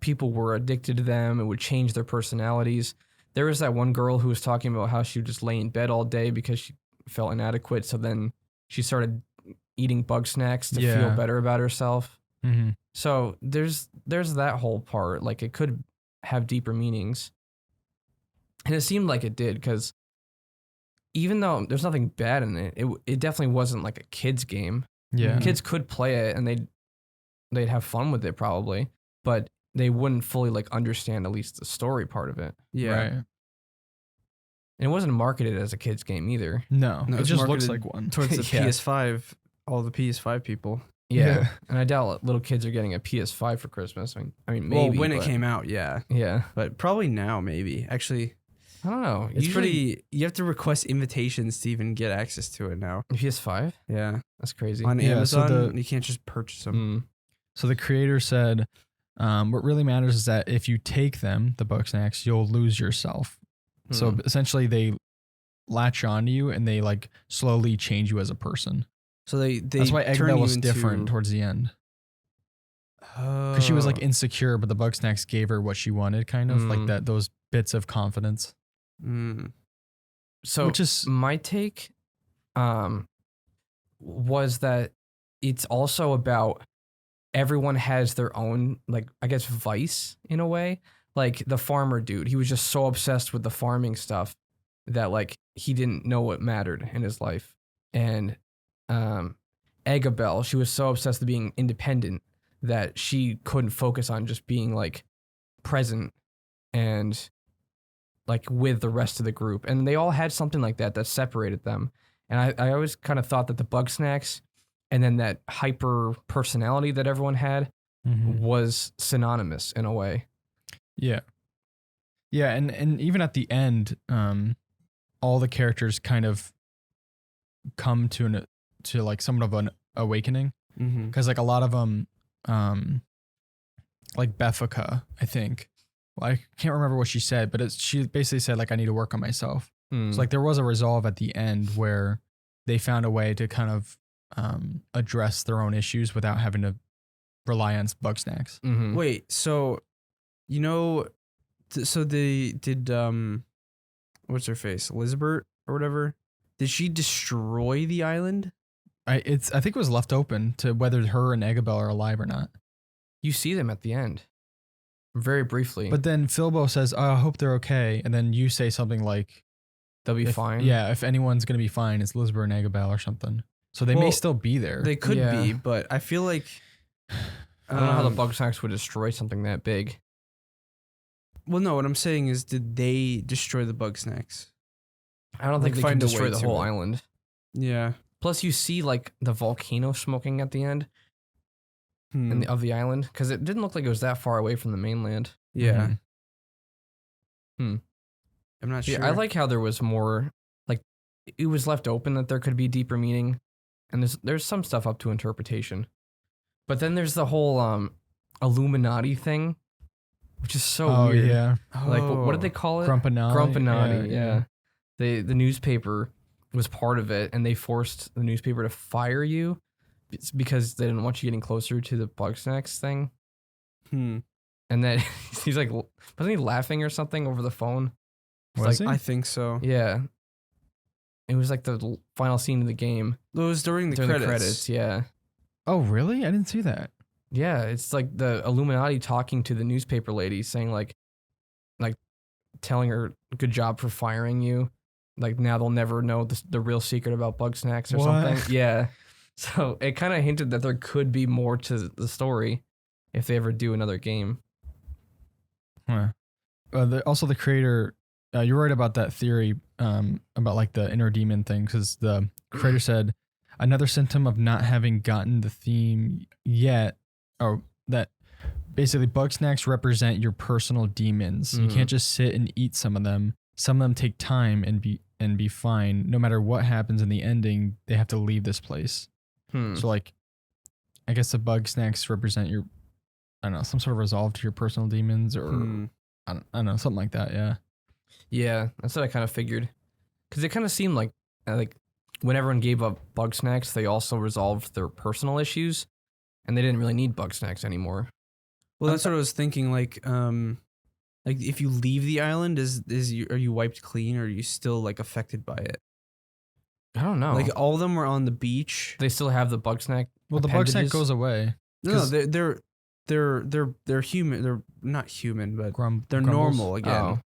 people were addicted to them. It would change their personalities. There was that one girl who was talking about how she would just lay in bed all day because she felt inadequate. So then she started eating Bugsnax to feel Yeah. better about herself. Mm-hmm. So there's that whole part. Like it could have deeper meanings. And it seemed like it did, because even though there's nothing bad in it, it definitely wasn't like a kid's game. Yeah. Kids could play it and they'd have fun with it probably, but they wouldn't fully like understand at least the story part of it. Yeah. Right. And it wasn't marketed as a kid's game either. No. No, It it's just looks marketed like one. Towards the Yeah. PS5, all the PS5 people. Yeah. And I doubt little kids are getting a PS5 for Christmas. I mean maybe. Well, when it but- came out, yeah. Yeah. But probably now, maybe. Actually, I don't know. it's Usually- pretty. You have to request invitations to even get access to it now. PS5? Yeah. That's crazy. On Yeah, so Amazon, you can't just purchase them. So the creator said, what really matters is that if you take them, the Bugsnax, you'll lose yourself. So essentially they latch onto you and they like slowly change you as a person. So they That's why turn Eggbell you was into, different towards the end. Because she was like Oh. insecure, but the Bugsnax gave her what she wanted, kind of like those bits of confidence. So Which is- my take was that it's also about everyone has their own, like, I guess, vice in a way. Like the farmer dude, he was just so obsessed with the farming stuff that like he didn't know what mattered in his life. And Eggabell, she was so obsessed with being independent that she couldn't focus on just being like present and like with the rest of the group. And they all had something like that separated them. And I always kind of thought that the Bugsnax and then that hyper personality that everyone had was synonymous in a way. Yeah. Yeah, and even at the end, all the characters kind of come to like somewhat of an awakening. Because like a lot of them, like Beffica, I think. Well, I can't remember what she said, but she basically said like I need to work on myself. So like there was a resolve at the end where they found a way to kind of address their own issues without having to rely on Bugsnax. Wait, so so they did what's her face, Elizabeth or whatever? Did she destroy the island? I think it was left open to whether her and Eggabell are alive or not. You see them at the end, very briefly. But then Filbo says, oh, I hope they're okay. And then you say something like, they'll be fine. Yeah, if anyone's going to be fine, it's Elizabeth and Eggabell or something. So they may still be there. They could be, but I feel like... I don't know how the Bugsnax would destroy something that big. Well, no, what I'm saying is, did they destroy the Bugsnax? I don't think they could destroy the whole island. Yeah. Plus, you see like the volcano smoking at the end of the island, because it didn't look like it was that far away from the mainland. Yeah. I'm not sure. Yeah, I like how there was more, like, it was left open that there could be deeper meaning, and there's some stuff up to interpretation. But then there's the whole Illuminati thing, which is so weird. Yeah. Like, what did they call it? Grumpinati. Yeah. The newspaper was part of it, and they forced the newspaper to fire you because they didn't want you getting closer to the Bugsnax thing. And then he's like, wasn't he laughing or something over the phone? Was he? I think so. Yeah. It was like the final scene of the game. It was during the credits. Yeah. Oh, really? I didn't see that. Yeah, it's like the Illuminati talking to the newspaper lady, saying like telling her good job for firing you. Like now they'll never know the real secret about Bugsnax or something. Yeah. So it kind of hinted that there could be more to the story if they ever do another game. Huh. Also, the creator, you're right about that theory about like the inner demon thing, because the creator said another symptom of not having gotten the theme yet, or that basically Bugsnax represent your personal demons. You can't just sit and eat some of them. Some of them take time and be fine. No matter what happens in the ending, they have to leave this place. So like, I guess the Bugsnax represent your, I don't know, some sort of resolve to your personal demons, or I don't know, something like that. Yeah. Yeah, that's what I kind of figured. Because it kind of seemed like when everyone gave up Bugsnax, they also resolved their personal issues, and they didn't really need Bugsnax anymore. Well, that's what I was thinking. Like if you leave the island, are you wiped clean, or are you still like affected by it? I don't know. Like all of them were on the beach. They still have the Bugsnax. Well, the Bugsnax goes away. No, they're human. They're not human, but they're grumbles? normal again.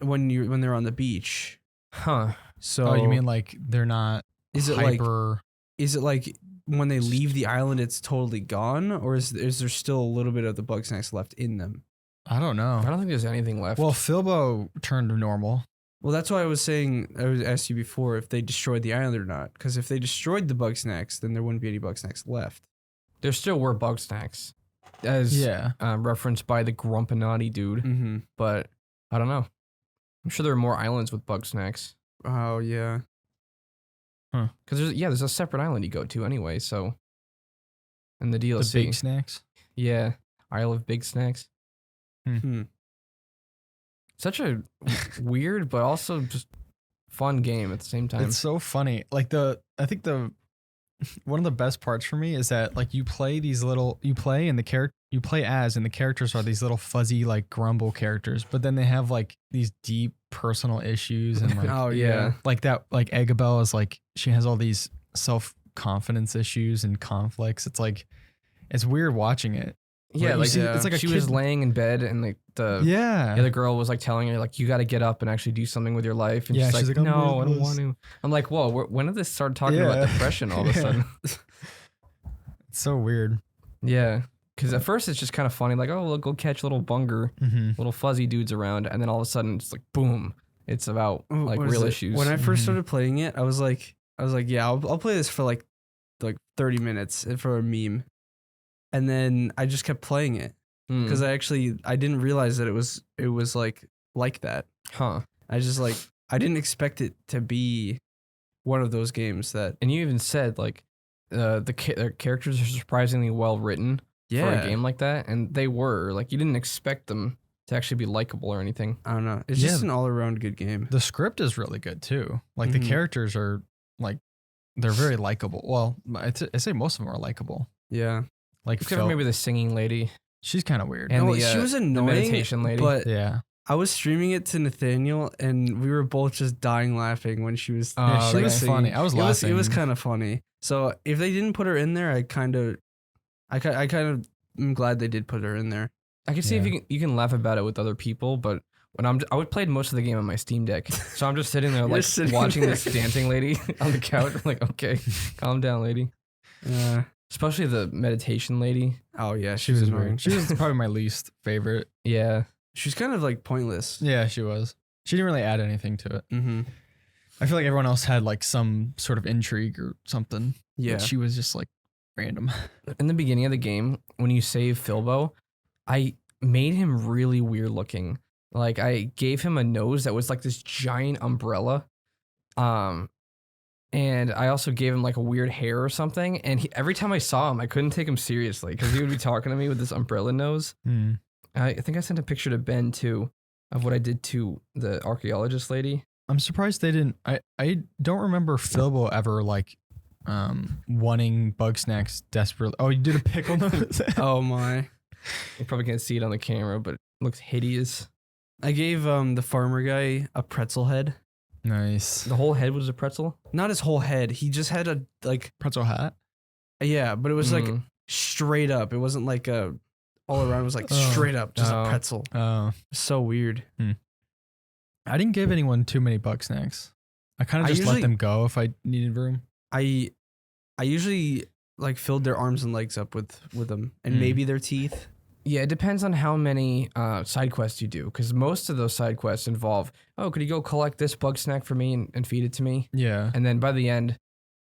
When they're on the beach. Huh. So you mean like they're not hyper? Is it like when they leave the island, it's totally gone, or is there still a little bit of the Bugsnax left in them? I don't know. I don't think there's anything left. Well, Filbo turned normal. Well, that's why I was saying, I was asked you before if they destroyed the island or not. Because if they destroyed the Bugsnax, then there wouldn't be any Bugsnax left. There still were Bugsnax, as referenced by the Grumpinati dude. But I don't know. I'm sure there are more islands with Bugsnax. Oh yeah. Huh? Because there's a separate island you go to anyway. So, and the DLC, the Big Snacks. Yeah, Isle of Big Snacks. Such a weird, but also just fun game at the same time. It's so funny. Like I think one of the best parts for me is that like you play as, and the characters are these little fuzzy like grumble characters, but then they have like these deep personal issues and like like that, like Eggabell is like, she has all these self-confidence issues and conflicts. It's like, it's weird watching it. Yeah, Like, you like see- it's like a she was kid- laying in bed and like the Yeah. other girl was like telling her like you got to get up and actually do something with your life. And Yeah, she's she's like, like, I'm no, I don't worthless." want to. I'm like, whoa, when did this start talking about Yeah. depression all of a Yeah. sudden? It's so weird. Yeah, because at first it's just kind of funny, like, oh, we'll go catch little bunger, Mm-hmm. little fuzzy dudes around, and then all of a sudden it's like boom, it's about Oh, like what is real it? issues. When I first Mhm. started playing it, I was like, yeah, I'll play this for like 30 minutes for a meme, and then I just kept playing it Hmm. because I didn't realize that it was like that. Huh. I just like I didn't expect it to be one of those games that And you even said like the characters are surprisingly well written for a game like that, and they were like you didn't expect them to actually be likable or anything. I don't know. It's Yeah. just an all around good game. The script is really good too. Like the Mhm. characters are like they're very likable. Well, I say most of them are likable. Yeah. Like Except for maybe the singing lady she's kind of weird. and No, the, she was annoying, meditation lady. but yeah. I was streaming it to Nathaniel, and we were both just dying laughing when she was. Oh, Yeah, she okay. was singing. funny. I was It was laughing. kind of funny. So if they didn't put her in there, I kind of am glad they did put her in there. I can see if Yeah. you can laugh about it with other people, but when I would play most of the game on my Steam Deck, so I'm just sitting there You're like sitting watching there. this dancing lady on the couch. I'm like, okay, calm down, lady. Especially the meditation lady. Oh yeah, She was annoying. weird. She was probably my least favorite. Yeah, She's kind of like pointless. Yeah, she was. She didn't really add anything to it. Mm-hmm. I feel like everyone else had like some sort of intrigue or something. Yeah. But she was just like random. in the beginning of the game, when you save Filbo, I made him really weird looking. Like I gave him a nose that was like this giant umbrella. And I also gave him like a weird hair or something. And every time I saw him, I couldn't take him seriously because he would be talking to me with this umbrella nose. Hmm. I think I sent a picture to Ben too of what I did to the archaeologist lady. I'm surprised they didn't. I don't remember Philbo ever like wanting Bugsnax desperately. Oh, you did a pickle nose? Oh my! You probably can't see it on the camera, but it looks hideous. I gave the farmer guy a pretzel head. Nice. The whole head was a pretzel. Not his whole head. He just had a like Pretzel hat? yeah, but it was like Mm. straight up. It wasn't like a all around. It was like Oh. straight up, just Oh. a pretzel. So weird. I didn't give anyone too many Bugsnax. I kind I of just usually- let them go if I needed room. I usually like filled their arms and legs up with them, and Mm. maybe their teeth. Yeah, it depends on how many side quests you do, because most of those side quests involve, oh, could you go collect this bug snack for me and feed it to me? Yeah. And then by the end,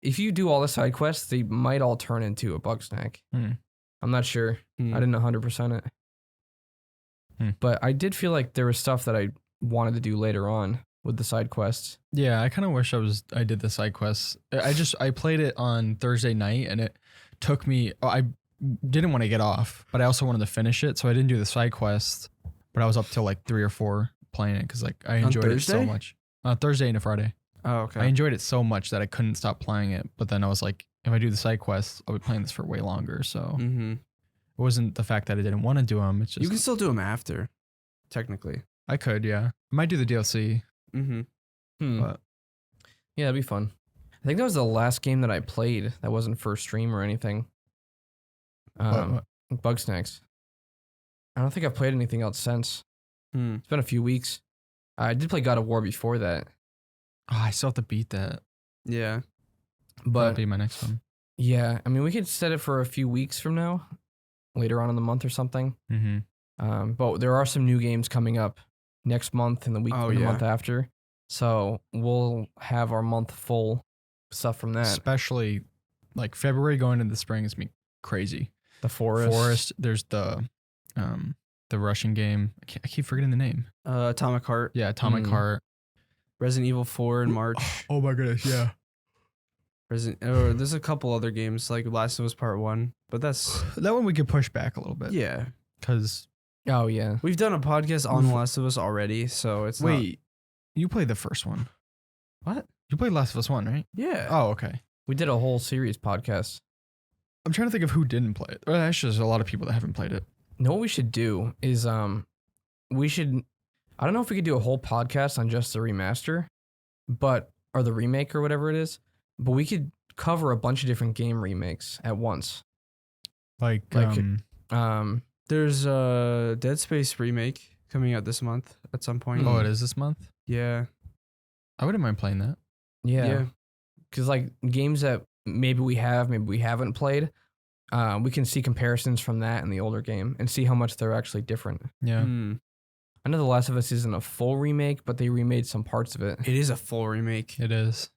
if you do all the side quests, they might all turn into a bug snack. Hmm. I'm not sure. Hmm. I didn't 100% it. Hmm. But I did feel like there was stuff that I wanted to do later on with the side quests. Yeah, I kind of wish I did the side quests. I played it on Thursday night and it took me. I didn't want to get off, but I also wanted to finish it, so I didn't do the side quest. But I was up till like 3 or 4 playing it because like I enjoyed it so Thursday? much. Thursday and a Friday. Oh, okay. I enjoyed it so much that I couldn't stop playing it. But then I was like, if I do the side quests, I'll be playing this for way longer. So Mm-hmm. it wasn't the fact that I didn't want to do them. It's just You can still do them after, technically. I could, yeah. I might do the DLC. Mm-hmm. But Yeah, that'd be fun. I think that was the last game that I played that wasn't for stream or anything. what- Bugsnax. I don't think I've played anything else since. Hmm. It's been a few weeks. I did play God of War before that, I still have to beat that. Yeah. That'll but be my next one. yeah, I mean, we could set it for a few weeks from now, later on in the month or something. Mm-hmm. But there are some new games coming up next month and the week Oh, and the yeah. month after. So we'll have our month full stuff from that. Especially like February going into the spring is me crazy. The Forest. There's the Russian game. I keep forgetting the name. Atomic Heart, Yeah, Atomic Mm. Heart. Resident Evil 4 in March. Oh my goodness, yeah. There's a couple other games like Last of Us Part 1, but that's That one we could push back a little bit. yeah. Because Oh, yeah. We've done a podcast on The Last of Us already, so it's wait, you played the first one. What? You played Last of Us 1, right? Yeah. Oh, okay. We did a whole series podcast. I'm trying to think of who didn't play it. Well, actually, there's a lot of people that haven't played it. You know what we should do is we should, I don't know if we could do a whole podcast on just the remaster, or the remake or whatever it is, but we could cover a bunch of different game remakes at once. Like Like, There's a Dead Space remake coming out this month at some point. Oh, it is this month? Yeah. I wouldn't mind playing that. Yeah. Because like games that maybe we haven't played, we can see comparisons from that and the older game and see how much they're actually different. Yeah. I know The Last of Us isn't a full remake, but they remade some parts of it. It is a full remake. It is.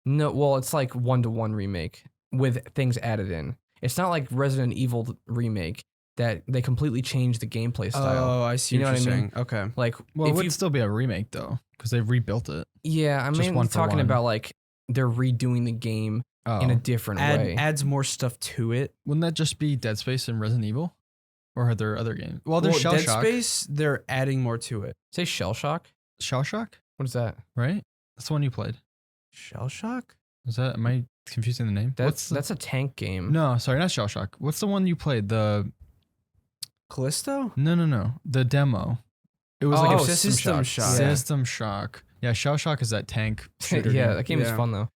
No, well, it's like 1-to-1 remake with things added in. It's not like Resident Evil remake that they completely changed the gameplay style. Oh, I see You know what you're what I mean? saying. Okay. Like, Well, it if would you, still be a remake though, because they've rebuilt it. yeah, I just mean, one for talking one. about like they're redoing the game Oh, in a different way. Adds more stuff to it. wouldn't that just be Dead Space and Resident Evil, or are there other games? Well, there's Shell Dead Shock. Space, they're adding more to it. Say Shell Shock. Shell Shock, What is that? right? That's the one you played. Shell Shock? Is that? Am I confusing the name? That's a tank game. No, sorry, not Shell Shock. What's the one you played? The Callisto? no. The demo. It was Oh, like a System Shock. Yeah. System Shock. Yeah, Shell Shock is that tank shooter yeah, game. that game is Yeah. fun though.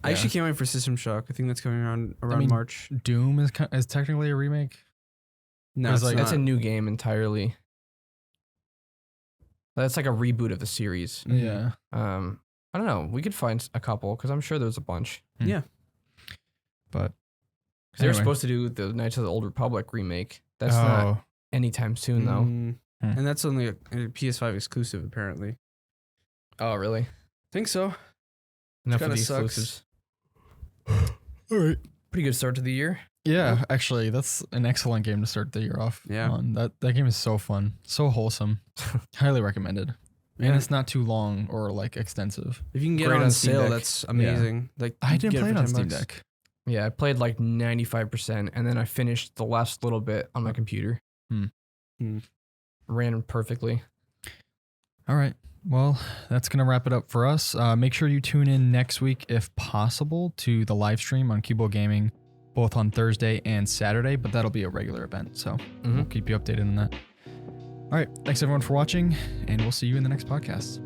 I actually can't wait for System Shock. I think that's coming around mean, March. Doom is technically a remake. No, it's it's like- not. That's a new game entirely. That's like a reboot of the series. Yeah. I don't know. We could find a couple because I'm sure there's a bunch. Yeah. But 'Cause they were anyway. supposed to do the Knights of the Old Republic remake. That's not anytime soon though. And that's only a PS5 exclusive, apparently. Oh, really? Think so. Enough of kinda the sucks. exclusives. All right. Pretty good start to the year. Yeah, actually, that's an excellent game to start the year off. Yeah. on. That game is so fun, so wholesome. Highly recommended. And Yeah. it's not too long or like extensive. If you can get Great it on on Steam sale, Deck. that's amazing. Like I you can didn't get play it for on 10 Steam bucks. Deck. Yeah, I played like 95%, and then I finished the last little bit on my computer. Hmm. Ran perfectly. All right. Well, that's going to wrap it up for us. Make sure you tune in next week, if possible, to the live stream on Cubold Gaming, both on Thursday and Saturday, but that'll be a regular event. So we'll keep you updated on that. All right. Thanks, everyone, for watching, and we'll see you in the next podcast.